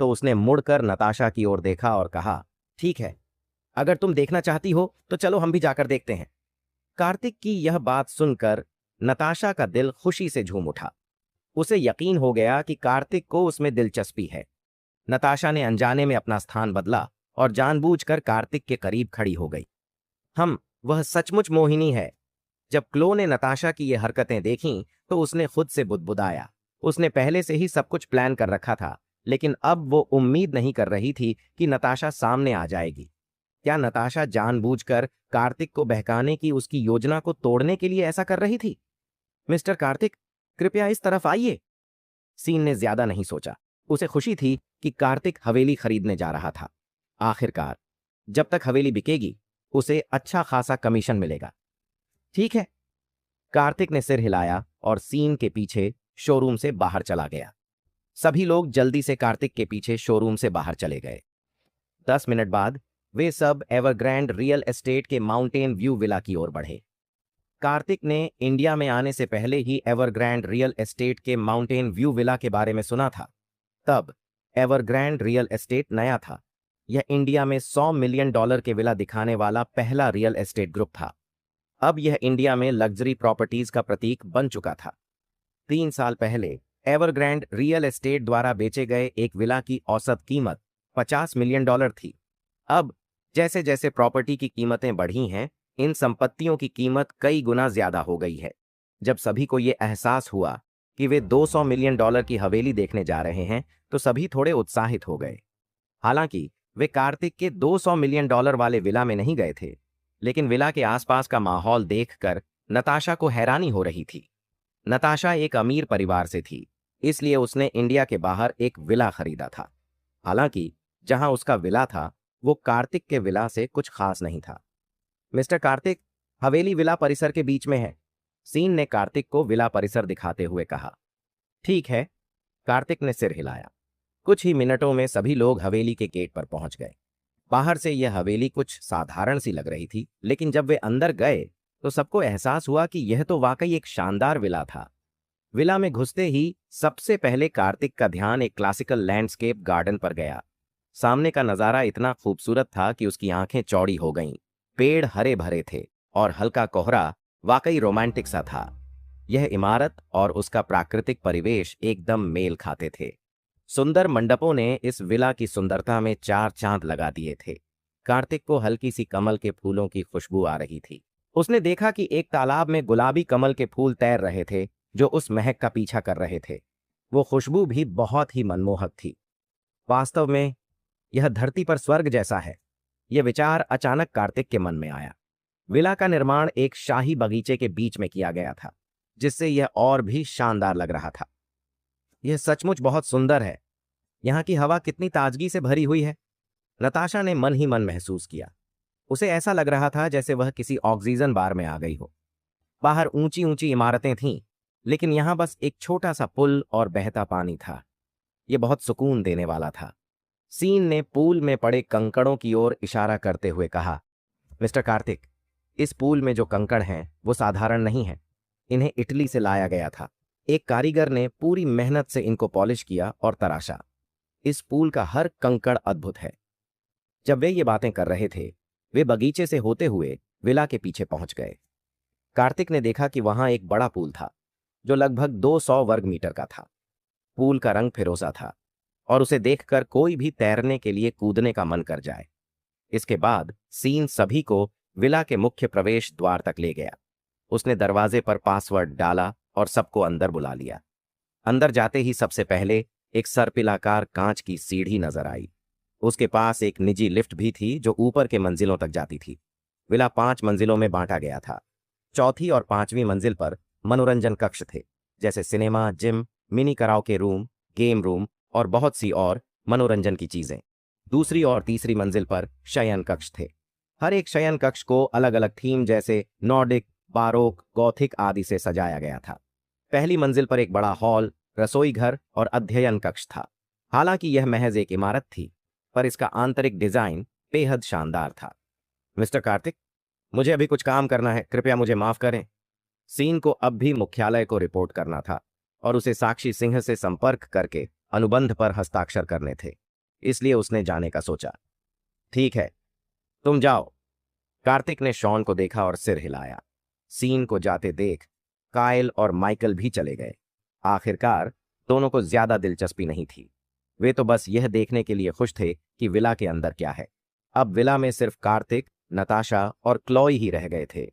तो उसने मुड़कर नताशा की ओर देखा और कहा, ठीक है, अगर तुम देखना चाहती हो तो चलो हम भी जाकर देखते हैं। कार्तिक की यह बात सुनकर नताशा का दिल खुशी से झूम उठा। उसे यकीन हो गया कि कार्तिक को उसमें दिलचस्पी है। नताशा ने अनजाने में अपना स्थान बदला और जानबूझकर कार्तिक के करीब खड़ी हो गई। वह सचमुच मोहिनी है। जब क्लो ने नताशा की ये हरकतें देखीं तो उसने खुद से बुदबुदाया। उसने पहले से ही सब कुछ प्लान कर रखा था, लेकिन अब वो उम्मीद नहीं कर रही थी कि नताशा सामने आ जाएगी। क्या नताशा जानबूझकर कार्तिक को बहकाने की उसकी योजना को तोड़ने के लिए ऐसा कर रही थी? मिस्टर कार्तिक, कृपया इस तरफ आइए। सीन ने ज्यादा नहीं सोचा। उसे खुशी थी कि कार्तिक हवेली खरीदने जा रहा था। आखिरकार जब तक हवेली बिकेगी उसे अच्छा खासा कमीशन मिलेगा। ठीक है, कार्तिक ने सिर हिलाया और सीन के पीछे शोरूम से बाहर चला गया। सभी लोग जल्दी से कार्तिक के पीछे शोरूम से बाहर चले गए। 10 मिनट बाद वे सब एवरग्रैंड रियल एस्टेट के माउंटेन व्यू विला की ओर बढ़े। कार्तिक ने इंडिया में आने से पहले ही एवरग्रैंड रियल एस्टेट के माउंटेन व्यू विला के बारे में सुना था। तब एवरग्रैंड रियल एस्टेट नया था। यह इंडिया में $100 मिलियन के विला दिखाने वाला पहला रियल एस्टेट ग्रुप था। अब यह इंडिया में लग्जरी प्रॉपर्टीज का प्रतीक बन चुका था। 3 साल पहले एवरग्रैंड रियल एस्टेट द्वारा बेचे गए एक विला की औसत कीमत $50 मिलियन थी। अब जैसे जैसे प्रॉपर्टी की कीमतें बढ़ी हैं, इन संपत्तियों की कीमत कई गुना ज्यादा हो गई है। जब सभी को यह एहसास हुआ कि वे $200 मिलियन की हवेली देखने जा रहे हैं, तो सभी थोड़े उत्साहित हो गए। हालांकि वे कार्तिक के $200 मिलियन वाले विला में नहीं गए थे, लेकिन विला के आसपास का माहौल देखकर नताशा को हैरानी हो रही थी। नताशा एक अमीर परिवार से थी, इसलिए उसने इंडिया के बाहर एक विला खरीदा था। हालांकि जहां उसका विला था वो कार्तिक के विला से कुछ खास नहीं था। मिस्टर कार्तिक, हवेली विला परिसर के बीच में है, सीन ने कार्तिक को विला परिसर दिखाते हुए कहा। ठीक है, कार्तिक ने सिर हिलाया। कुछ ही मिनटों में सभी लोग हवेली के गेट पर पहुंच गए। बाहर से यह हवेली कुछ साधारण सी लग रही थी, लेकिन जब वे अंदर गए तो सबको एहसास हुआ कि यह तो वाकई एक शानदार विला था। विला में घुसते ही सबसे पहले कार्तिक का ध्यान एक क्लासिकल लैंडस्केप गार्डन पर गया। सामने का नजारा इतना खूबसूरत था कि उसकी आंखें चौड़ी हो गईं। पेड़ हरे भरे थे और हल्का कोहरा वाकई रोमांटिक सा था। यह इमारत और उसका प्राकृतिक परिवेश एकदम मेल खाते थे। सुंदर मंडपों ने इस विला की सुंदरता में 4 चांद लगा दिए थे। कार्तिक को हल्की सी कमल के फूलों की खुशबू आ रही थी। उसने देखा कि एक तालाब में गुलाबी कमल के फूल तैर रहे थे जो उस महक का पीछा कर रहे थे। वो खुशबू भी बहुत ही मनमोहक थी। वास्तव में यह धरती पर स्वर्ग जैसा है। यह विचार अचानक कार्तिक के मन में आया। विला का निर्माण एक शाही बगीचे के बीच में किया गया था, जिससे यह और भी शानदार लग रहा था। यह सचमुच बहुत सुंदर है। यहाँ की हवा कितनी ताजगी से भरी हुई है, नताशा ने मन ही मन महसूस किया। उसे ऐसा लग रहा था जैसे वह किसी ऑक्सीजन बार में आ गई हो। बाहर ऊंची ऊंची इमारतें थीं, लेकिन यहाँ बस एक छोटा सा पुल और बहता पानी था। यह बहुत सुकून देने वाला था। सीन ने पूल में पड़े कंकड़ों की ओर इशारा करते हुए कहा, मिस्टर कार्तिक, इस पूल में जो कंकड़ हैं वो साधारण नहीं हैं। इन्हें इटली से लाया गया था। एक कारीगर ने पूरी मेहनत से इनको पॉलिश किया और तराशा। इस पूल का हर कंकड़ अद्भुत है। जब वे ये बातें कर रहे थे, वे बगीचे से होते हुए विला के पीछे पहुंच गए। कार्तिक ने देखा कि वहां एक बड़ा पूल था जो लगभग 200 वर्ग मीटर का था। पूल का रंग फिरोजा था और उसे देखकर कोई भी तैरने के लिए कूदने का मन कर जाए। इसके बाद सीन सभी को विला के मुख्य प्रवेश द्वार तक ले गया। उसने दरवाजे पर पासवर्ड डाला और सबको अंदर बुला लिया। अंदर जाते ही सबसे पहले एक सर्पिलाकार कांच की सीढ़ी नजर आई। उसके पास एक निजी लिफ्ट भी थी जो ऊपर के मंजिलों तक जाती थी। विला 5 मंजिलों में बांटा गया था। चौथी और 5वीं मंजिल पर मनोरंजन कक्ष थे, जैसे cinema, gym, mini karaoke room, game room और बहुत सी और मनोरंजन की चीजें। दूसरी और तीसरी मंजिल पर शयन कक्ष थे। हर एक शयन कक्ष को अलग अलग थीम जैसे नॉर्डिक, बारोक, गॉथिक आदि से सजाया गया था। पहली मंजिल पर एक बड़ा हॉल, रसोई घर और अध्ययन कक्ष था। हालांकि यह महज एक इमारत थी, पर इसका आंतरिक डिजाइन बेहद शानदार था। मिस्टर कार्तिक, मुझे अभी कुछ काम करना है, कृपया मुझे माफ करें। सीन को अब भी मुख्यालय को रिपोर्ट करना था और उसे साक्षी सिंह से संपर्क करके अनुबंध पर हस्ताक्षर करने थे, इसलिए उसने जाने का सोचा। ठीक है, तुम जाओ। कार्तिक ने शॉन को देखा और सिर हिलाया। सीन को जाते देख कायल और माइकल भी चले गए। आखिरकार दोनों को ज्यादा दिलचस्पी नहीं थी। वे तो बस यह देखने के लिए खुश थे कि विला के अंदर क्या है। अब विला में सिर्फ कार्तिक, नताशा और क्लॉय ही रह गए थे।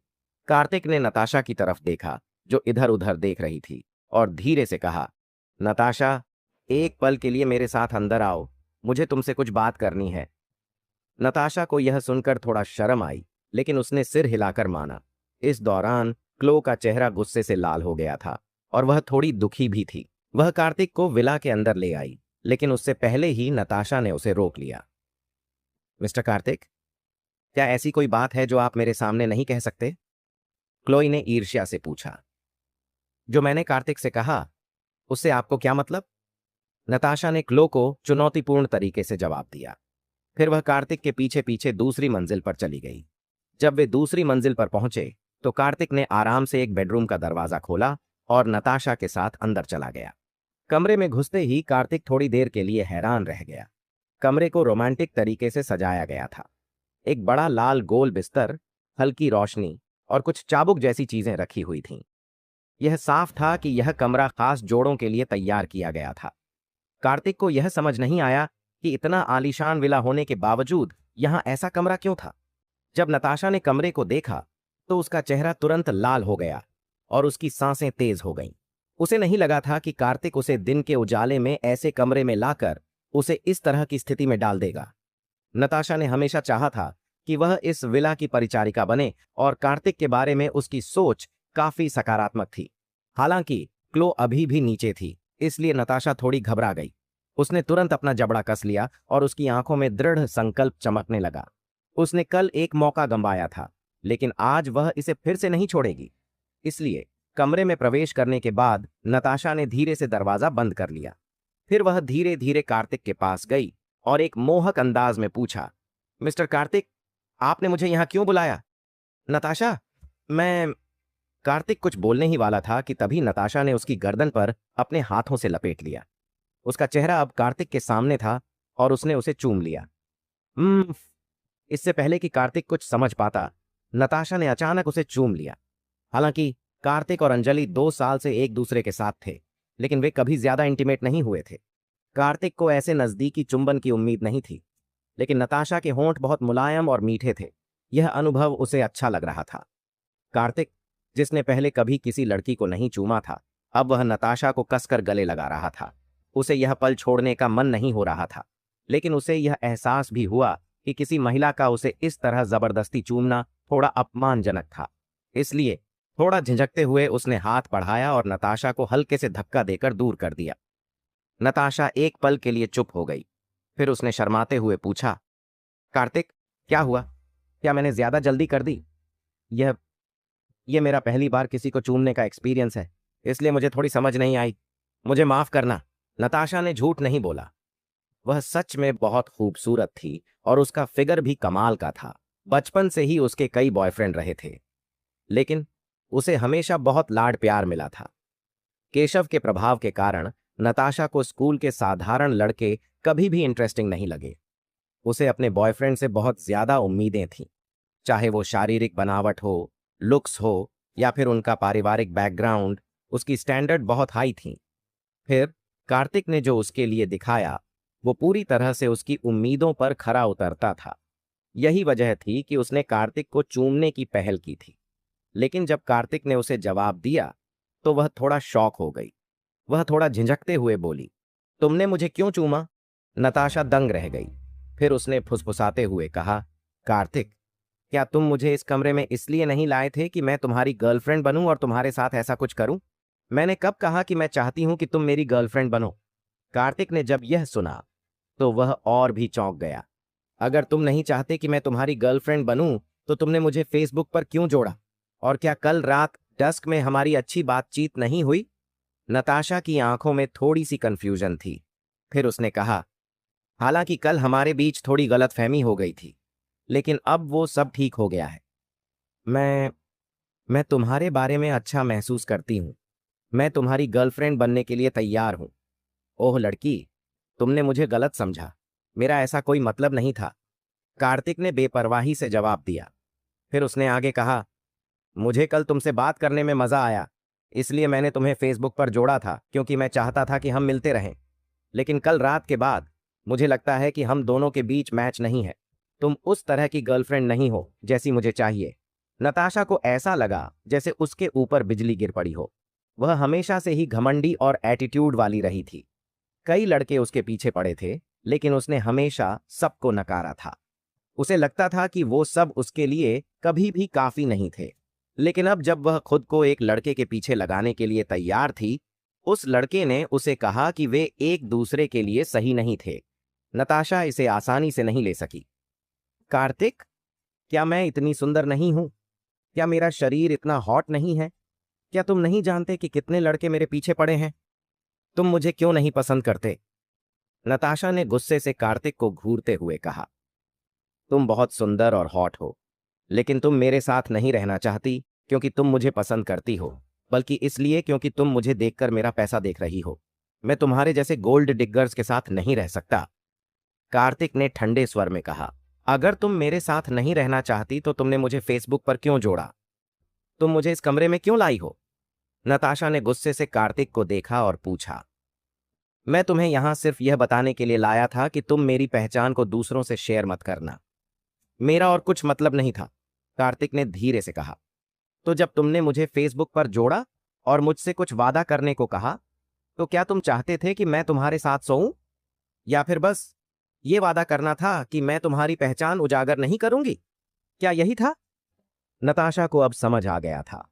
कार्तिक ने नताशा की तरफ देखा, जो इधर उधर देख रही थी, और धीरे से कहा, नताशा, एक पल के लिए मेरे साथ अंदर आओ, मुझे तुमसे कुछ बात करनी है। नताशा को यह सुनकर थोड़ा शर्म आई, लेकिन उसने सिर हिलाकर माना। इस दौरान क्लो का चेहरा गुस्से से लाल हो गया था और वह थोड़ी दुखी भी थी। वह कार्तिक को विला के अंदर ले आई, लेकिन उससे पहले ही नताशा ने उसे रोक लिया। मिस्टर कार्तिक, क्या ऐसी कोई बात है जो आप मेरे सामने नहीं कह सकते? क्लोई ने ईर्ष्या से पूछा। जो मैंने कार्तिक से कहा, उससे आपको क्या मतलब? नताशा ने क्लो को चुनौतीपूर्ण तरीके से जवाब दिया। फिर वह कार्तिक के पीछे पीछे दूसरी मंजिल पर चली गई। जब वे दूसरी मंजिल पर पहुंचे तो कार्तिक ने आराम से एक बेडरूम का दरवाजा खोला और नताशा के साथ अंदर चला गया। कमरे में घुसते ही कार्तिक थोड़ी देर के लिए हैरान रह गया। कमरे को रोमांटिक तरीके से सजाया गया था। एक बड़ा लाल गोल बिस्तर, हल्की रोशनी और कुछ चाबुक जैसी चीजें रखी हुई थीं। यह साफ था कि यह कमरा खास जोड़ों के लिए तैयार किया गया था। कार्तिक को यह समझ नहीं आया कि इतना आलीशान विला होने के बावजूद यहां ऐसा कमरा क्यों था। जब नताशा ने कमरे को देखा तो उसका चेहरा तुरंत लाल हो गया और उसकी सांसें तेज हो गईं। उसे नहीं लगा था कि कार्तिक उसे दिन के उजाले में ऐसे कमरे में लाकर उसे इस तरह की स्थिति में डाल देगा। नताशा ने हमेशा चाहा था कि वह इस विला की परिचारिका बने और कार्तिक के बारे में उसकी सोच काफी सकारात्मक थी। हालांकि क्लो अभी भी नीचे थी, इसलिए नताशा थोड़ी घबरा गई। उसने तुरंत अपना जबड़ा कस लिया और उसकी आंखों में दृढ़ संकल्प चमकने लगा। उसने कल एक मौका गंवाया था, लेकिन आज वह इसे फिर से नहीं छोड़ेगी। इसलिए कमरे में प्रवेश करने के बाद नताशा ने धीरे से दरवाजा बंद कर लिया। फिर वह धीरे धीरे कार्तिक के पास गई और एक मोहक अंदाज में पूछा, मिस्टर कार्तिक, आपने मुझे यहां क्यों बुलाया? नताशा, मैं... कार्तिक कुछ बोलने ही वाला था कि तभी नताशा ने उसकी गर्दन पर अपने हाथों से लपेट लिया। उसका चेहरा अब कार्तिक के सामने था और उसने उसे चूम लिया। इससे पहले कि कार्तिक कुछ समझ पाता, नताशा ने अचानक उसे चूम लिया। हालांकि कार्तिक और अंजलि 2 साल से एक दूसरे के साथ थे, लेकिन वे कभी ज्यादा इंटीमेट नहीं हुए थे। कार्तिक को ऐसे नजदीकी चुंबन की उम्मीद नहीं थी, लेकिन नताशा के होंठ बहुत मुलायम और मीठे थे। यह अनुभव उसे अच्छा लग रहा था। कार्तिक, जिसने पहले कभी किसी लड़की को नहीं चूमा था, अब वह नताशा को कसकर गले लगा रहा था। उसे यह पल छोड़ने का मन नहीं हो रहा था, लेकिन उसे यह एहसास भी हुआ कि किसी महिला का उसे इस तरह जबरदस्ती चूमना थोड़ा अपमानजनक था। इसलिए थोड़ा झिझकते हुए उसने हाथ बढ़ाया और नताशा को हल्के से धक्का देकर दूर कर दिया। नताशा एक पल के लिए चुप हो गई। फिर उसने शर्माते हुए पूछा, कार्तिक, क्या हुआ? क्या मैंने ज्यादा जल्दी कर दी? यह मेरा पहली बार किसी को चूमने का एक्सपीरियंस है, इसलिए मुझे थोड़ी समझ नहीं आई। मुझे माफ करना। नताशा ने झूठ नहीं बोला। वह सच में बहुत खूबसूरत थी और उसका फिगर भी कमाल का था। बचपन से ही उसके कई बॉयफ्रेंड रहे थे, लेकिन उसे हमेशा बहुत लाड प्यार मिला था। केशव के प्रभाव के कारण नताशा को स्कूल के साधारण लड़के कभी भी इंटरेस्टिंग नहीं लगे। उसे अपने बॉयफ्रेंड से बहुत ज्यादा उम्मीदें थीं, चाहे वो शारीरिक बनावट हो, लुक्स हो या फिर उनका पारिवारिक बैकग्राउंड। उसकी स्टैंडर्ड बहुत हाई थी। फिर कार्तिक ने जो उसके लिए दिखाया वो पूरी तरह से उसकी उम्मीदों पर खरा उतरता था। यही वजह थी कि उसने कार्तिक को चूमने की पहल की थी। लेकिन जब कार्तिक ने उसे जवाब दिया तो वह थोड़ा शॉक हो गई। वह थोड़ा झिझकते हुए बोली, तुमने मुझे क्यों चूमा? नताशा दंग रह गई। फिर उसने फुसफुसाते हुए कहा, कार्तिक, क्या तुम मुझे इस कमरे में इसलिए नहीं लाए थे कि मैं तुम्हारी गर्लफ्रेंड बनूं और तुम्हारे साथ ऐसा कुछ करूं? मैंने कब कहा कि मैं चाहती हूं कि तुम मेरी गर्लफ्रेंड बनो? कार्तिक ने जब यह सुना तो वह और भी चौंक गया। अगर तुम नहीं चाहते कि मैं तुम्हारी गर्लफ्रेंड बनूं तो तुमने मुझे फेसबुक पर क्यों जोड़ा? और क्या कल रात डस्क में हमारी अच्छी बातचीत नहीं हुई? नताशा की आंखों में थोड़ी सी कंफ्यूजन थी। फिर उसने कहा, हालांकि कल हमारे बीच थोड़ी गलतफहमी हो गई थी, लेकिन अब वो सब ठीक हो गया है। मैं मैं तुम्हारे बारे में अच्छा महसूस करती हूं। मैं तुम्हारी गर्लफ्रेंड बनने के लिए तैयार हूं। ओह लड़की, तुमने मुझे गलत समझा। मेरा ऐसा कोई मतलब नहीं था। कार्तिक ने बेपरवाही से जवाब दिया। फिर उसने आगे कहा, मुझे कल तुमसे बात करने में मजा आया, इसलिए मैंने तुम्हें फेसबुक पर जोड़ा था क्योंकि मैं चाहता था कि हम मिलते रहें। लेकिन कल रात के बाद मुझे लगता है कि हम दोनों के बीच मैच नहीं है। तुम उस तरह की गर्लफ्रेंड नहीं हो जैसी मुझे चाहिए। नताशा को ऐसा लगा जैसे उसके ऊपर बिजली गिर पड़ी हो। वह हमेशा से ही घमंडी और एटीट्यूड वाली रही थी। कई लड़के उसके पीछे पड़े थे, लेकिन उसने हमेशा सबको नकारा था। उसे लगता था कि वो सब उसके लिए कभी भी काफी नहीं थे। लेकिन अब जब वह खुद को एक लड़के के पीछे लगाने के लिए तैयार थी, उस लड़के ने उसे कहा कि वे एक दूसरे के लिए सही नहीं थे। नताशा इसे आसानी से नहीं ले सकी। कार्तिक, क्या मैं इतनी सुंदर नहीं हूं? क्या मेरा शरीर इतना हॉट नहीं है? क्या तुम नहीं जानते कि कितने लड़के मेरे पीछे पड़े हैं? तुम मुझे क्यों नहीं पसंद करते? नताशा ने गुस्से से कार्तिक को घूरते हुए कहा, तुम बहुत सुंदर और हॉट हो, लेकिन तुम मेरे साथ नहीं रहना चाहती क्योंकि तुम मुझे पसंद करती हो, बल्कि इसलिए क्योंकि तुम मुझे देखकर मेरा पैसा देख रही हो। मैं तुम्हारे जैसे गोल्ड डिगर्स के साथ नहीं रह सकता। कार्तिक ने ठंडे स्वर में कहा, अगर तुम मेरे साथ नहीं रहना चाहती तो तुमने मुझे फेसबुक पर क्यों जोड़ा? तुम मुझे इस कमरे में क्यों लाई हो? नताशा ने गुस्से से कार्तिक को देखा और पूछा, मैं तुम्हें यहां सिर्फ यह बताने के लिए लाया था कि तुम मेरी पहचान को दूसरों से शेयर मत करना। मेरा और कुछ मतलब नहीं था, कार्तिक ने धीरे से कहा। तो जब तुमने मुझे फेसबुक पर जोड़ा और मुझसे कुछ वादा करने को कहा, तो क्या तुम चाहते थे कि मैं तुम्हारे साथ सोऊं? या फिर बस ये वादा करना था कि मैं तुम्हारी पहचान उजागर नहीं करूंगी? क्या यही था? नताशा को अब समझ आ गया था।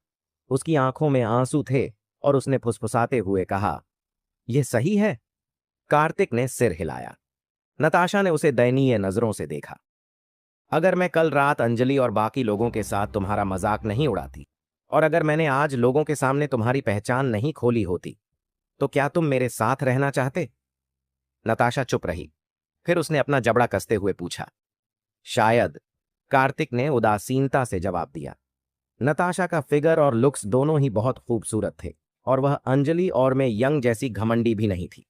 उसकी आंखों में आंसू थे और उसने फुसफुसाते हुए कहा, यह सही है? कार्तिक ने सिर हिलाया। नताशा ने उसे दयनीय नजरों से देखा। अगर मैं कल रात अंजलि और बाकी लोगों के साथ तुम्हारा मजाक नहीं उड़ाती, और अगर मैंने आज लोगों के सामने तुम्हारी पहचान नहीं खोली होती, तो क्या तुम मेरे साथ रहना चाहते? नताशा चुप रही। फिर उसने अपना जबड़ा कसते हुए पूछा, शायद। कार्तिक ने उदासीनता से जवाब दिया। नताशा का फिगर और लुक्स दोनों ही बहुत खूबसूरत थे, और वह अंजलि और मैं यंग जैसी घमंडी भी नहीं थी।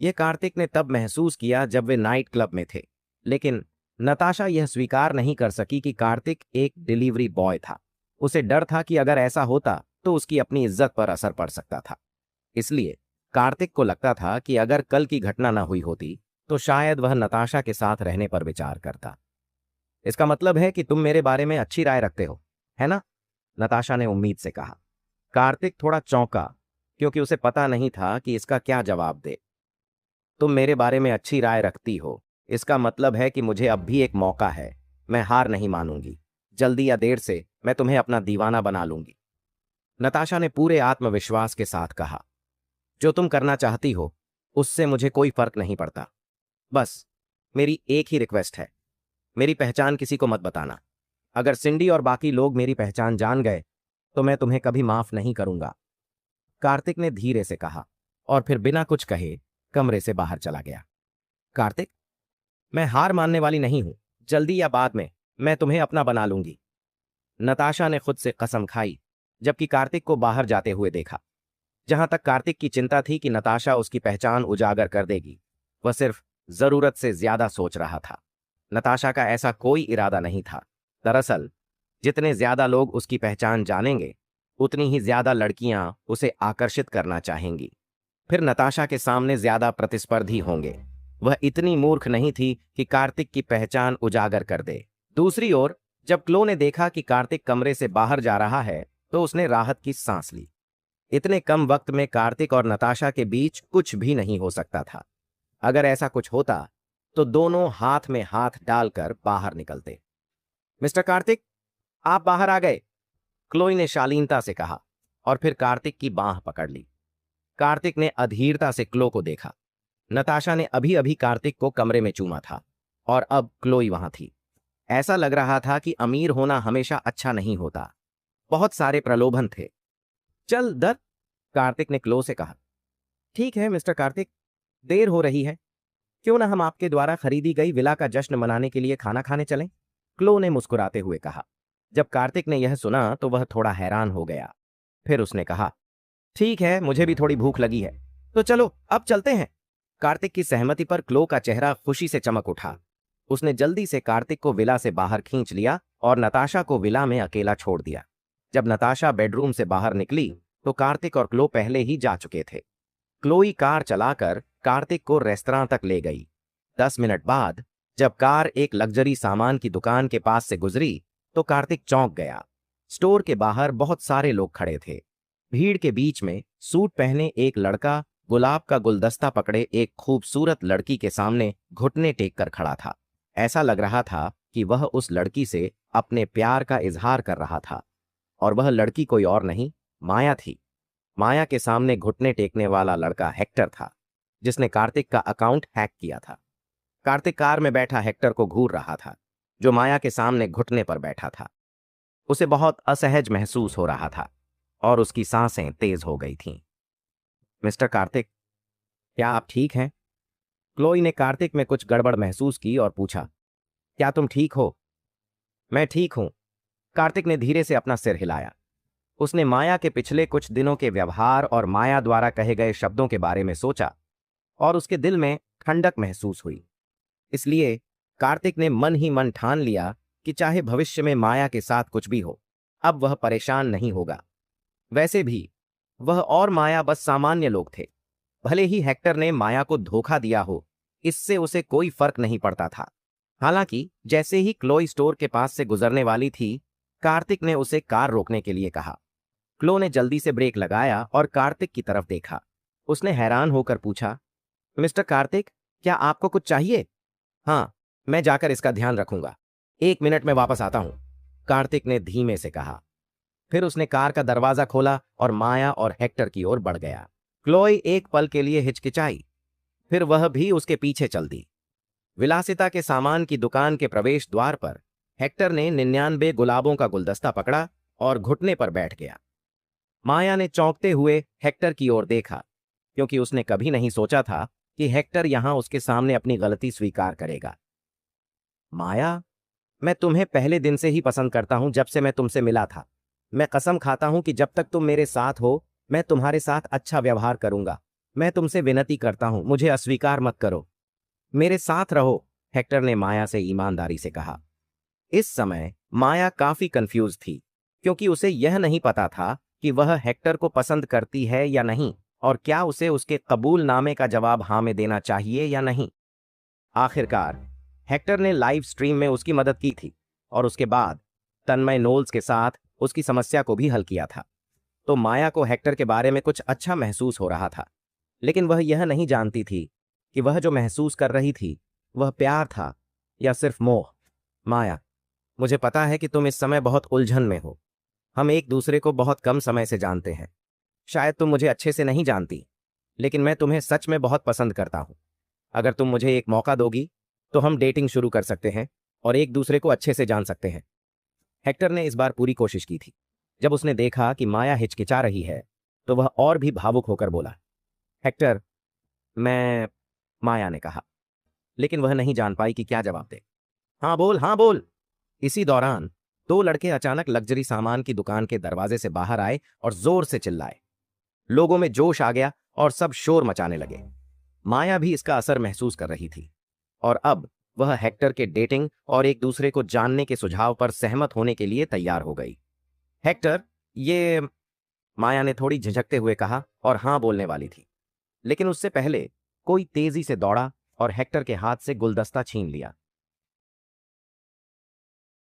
यह कार्तिक ने तब महसूस किया जब वे नाइट क्लब में थे। लेकिन नताशा यह स्वीकार नहीं कर सकी कि कार्तिक एक डिलीवरी बॉय था। उसे डर था कि अगर ऐसा होता तो उसकी अपनी इज्जत पर असर पड़ सकता था। इसलिए कार्तिक को लगता था कि अगर कल की घटना न हुई होती तो शायद वह नताशा के साथ रहने पर विचार करता। इसका मतलब है कि तुम मेरे बारे में अच्छी राय रखते हो, है ना? नताशा ने उम्मीद से कहा। कार्तिक थोड़ा चौंका, क्योंकि उसे पता नहीं था कि इसका क्या जवाब दे। तुम मेरे बारे में अच्छी राय रखती हो, इसका मतलब है कि मुझे अब भी एक मौका है। मैं हार नहीं मानूंगी। जल्दी या देर से मैं तुम्हें अपना दीवाना बना लूंगी। नताशा ने पूरे आत्मविश्वास के साथ कहा, जो तुम करना चाहती हो उससे मुझे कोई फर्क नहीं पड़ता। बस मेरी एक ही रिक्वेस्ट है, मेरी पहचान किसी को मत बताना। अगर सिंडी और बाकी लोग मेरी पहचान जान गए तो मैं तुम्हें कभी माफ नहीं करूंगा। कार्तिक ने धीरे से कहा, और फिर बिना कुछ कहे कमरे से बाहर चला गया। कार्तिक, मैं हार मानने वाली नहीं हूं। जल्दी या बाद में मैं तुम्हें अपना बना लूंगी। नताशा ने खुद से कसम खाई, जबकि कार्तिक को बाहर जाते हुए देखा। जहां तक कार्तिक की चिंता थी कि नताशा उसकी पहचान उजागर कर देगी, वह सिर्फ जरूरत से ज्यादा सोच रहा था। नताशा का ऐसा कोई इरादा नहीं था। दरअसल जितने ज्यादा लोग उसकी पहचान जानेंगे, उतनी ही ज्यादा लड़कियां उसे आकर्षित करना चाहेंगी। फिर नताशा के सामने ज्यादा प्रतिस्पर्धी होंगे। वह इतनी मूर्ख नहीं थी कि कार्तिक की पहचान उजागर कर दे। दूसरी ओर जब क्लो ने देखा कि कार्तिक कमरे से बाहर जा रहा है तो उसने राहत की सांस ली। इतने कम वक्त में कार्तिक और नताशा के बीच कुछ भी नहीं हो सकता था। अगर ऐसा कुछ होता तो दोनों हाथ में हाथ डालकर बाहर निकलते। मिस्टर कार्तिक, आप बाहर आ गए, क्लोई ने शालीनता से कहा और फिर कार्तिक की बांह पकड़ ली। कार्तिक ने अधीरता से क्लो को देखा। नताशा ने अभी अभी कार्तिक को कमरे में चूमा था और अब क्लोई वहां थी। ऐसा लग रहा था कि अमीर होना हमेशा अच्छा नहीं होता। बहुत सारे प्रलोभन थे। चल दर, कार्तिक ने क्लो से कहा। ठीक है मिस्टर कार्तिक, देर हो रही है, क्यों ना हम आपके द्वारा खरीदी गई विला का जश्न मनाने के लिए खाना खाने चलें, क्लो ने मुस्कुराते हुए कहा। जब कार्तिक ने यह सुना तो वह थोड़ा हैरान हो गया। फिर उसने कहा, ठीक है, मुझे भी थोड़ी भूख लगी है, तो चलो अब चलते हैं। कार्तिक की सहमति पर क्लो का चेहरा खुशी से चमक उठा। उसने जल्दी से कार्तिक को विला से बाहर खींच लिया और नताशा को विला में अकेला छोड़ दिया। जब नताशा बेडरूम से बाहर निकली तो कार्तिक और क्लो पहले ही जा चुके थे। क्लोई कार चलाकर कार्तिक को रेस्तरां तक ले गई। 10 मिनट बाद जब कार एक लग्जरी सामान की दुकान के पास से गुजरी तो कार्तिक चौंक गया। स्टोर के बाहर बहुत सारे लोग खड़े थे। भीड़ के बीच में सूट पहने एक लड़का गुलाब का गुलदस्ता पकड़े एक खूबसूरत लड़की के सामने घुटने टेक कर खड़ा था। ऐसा लग रहा था कि वह उस लड़की से अपने प्यार का इजहार कर रहा था। और वह लड़की कोई और नहीं, माया थी। माया के सामने घुटने टेकने वाला लड़का हेक्टर था, जिसने कार्तिक का अकाउंट हैक किया था। कार्तिक कार में बैठा हेक्टर को घूर रहा था, जो माया के सामने घुटने पर बैठा था। उसे बहुत असहज महसूस हो रहा था और उसकी सांसें तेज हो गई थीं। मिस्टर कार्तिक, क्या आप ठीक हैं? क्लोई ने कार्तिक में कुछ गड़बड़ महसूस की और पूछा, क्या तुम ठीक हो? मैं ठीक हूं, कार्तिक ने धीरे से अपना सिर हिलाया। उसने माया के पिछले कुछ दिनों के व्यवहार और माया द्वारा कहे गए शब्दों के बारे में सोचा और उसके दिल में ठंडक महसूस हुई। इसलिए कार्तिक ने मन ही मन ठान लिया कि चाहे भविष्य में माया के साथ कुछ भी हो, अब वह परेशान नहीं होगा। वैसे भी वह और माया बस सामान्य लोग थे। भले ही हेक्टर ने माया को धोखा दिया हो, इससे उसे कोई फर्क नहीं पड़ता था। हालांकि जैसे ही क्लोई स्टोर के पास से गुजरने वाली थी, कार्तिक ने उसे कार रोकने के लिए कहा। क्लो ने जल्दी से ब्रेक लगाया और कार्तिक की तरफ देखा। उसने हैरान होकर पूछा, मिस्टर कार्तिक, क्या आपको कुछ चाहिए? हाँ, मैं जाकर इसका ध्यान रखूंगा, 1 मिनट में वापस आता हूं, कार्तिक ने धीमे से कहा। फिर उसने कार का दरवाजा खोला और माया और हेक्टर की ओर बढ़ गया। क्लोई एक पल के लिए हिचकिचाई, फिर वह भी उसके पीछे चल दी। विलासिता के सामान की दुकान के प्रवेश द्वार पर हेक्टर ने 99 गुलाबों का गुलदस्ता पकड़ा और घुटने पर बैठ गया। माया ने चौंकते हुए हेक्टर की ओर देखा, क्योंकि उसने कभी नहीं सोचा था कि हेक्टर यहां उसके सामने अपनी गलती स्वीकार करेगा। माया, मैं तुम्हें पहले दिन से ही पसंद करता हूं, जब से मैं तुमसे मिला था। मैं कसम खाता हूं कि जब तक तुम मेरे साथ हो, मैं तुम्हारे साथ अच्छा व्यवहार करूंगा। मैं तुमसे विनती करता हूं, मुझे अस्वीकार मत करो, मेरे साथ रहो, हेक्टर ने माया से ईमानदारी से कहा। इस समय माया काफी कंफ्यूज थी, क्योंकि उसे यह नहीं पता था कि वह हेक्टर को पसंद करती है या नहीं, और क्या उसे उसके कबूलनामे का जवाब हाँ में देना चाहिए या नहीं। आखिरकार हेक्टर ने लाइव स्ट्रीम में उसकी मदद की थी और उसके बाद तन्मय नोल्स के साथ उसकी समस्या को भी हल किया था। तो माया को हेक्टर के बारे में कुछ अच्छा महसूस हो रहा था, लेकिन वह यह नहीं जानती थी कि वह जो महसूस कर रही थी वह प्यार था या सिर्फ मोह। माया, मुझे पता है कि तुम इस समय बहुत उलझन में हो। हम एक दूसरे को बहुत कम समय से जानते हैं। शायद तुम मुझे अच्छे से नहीं जानती, लेकिन मैं तुम्हें सच में बहुत पसंद करता हूं। अगर तुम मुझे एक मौका दोगी तो हम डेटिंग शुरू कर सकते हैं और एक दूसरे को अच्छे से जान सकते हैं। हेक्टर ने इस बार पूरी कोशिश की थी। जब उसने देखा कि माया हिचकिचा रही है तो वह और भी भावुक होकर बोला, हेक्टर, मैं, माया ने कहा, लेकिन वह नहीं जान पाई कि क्या जवाब दे। हाँ बोल, हाँ बोल। इसी दौरान 2 लड़के अचानक लग्जरी सामान की दुकान के दरवाजे से बाहर आए और जोर से चिल्लाए। लोगों में जोश आ गया और सब शोर मचाने लगे। माया भी इसका असर महसूस कर रही थी और अब वह हेक्टर के डेटिंग और एक दूसरे को जानने के सुझाव पर सहमत होने के लिए तैयार हो गई। हेक्टर, ये, माया ने थोड़ी झिझकते हुए कहा और हां बोलने वाली थी, लेकिन उससे पहले कोई तेजी से दौड़ा और हेक्टर के हाथ से गुलदस्ता छीन लिया।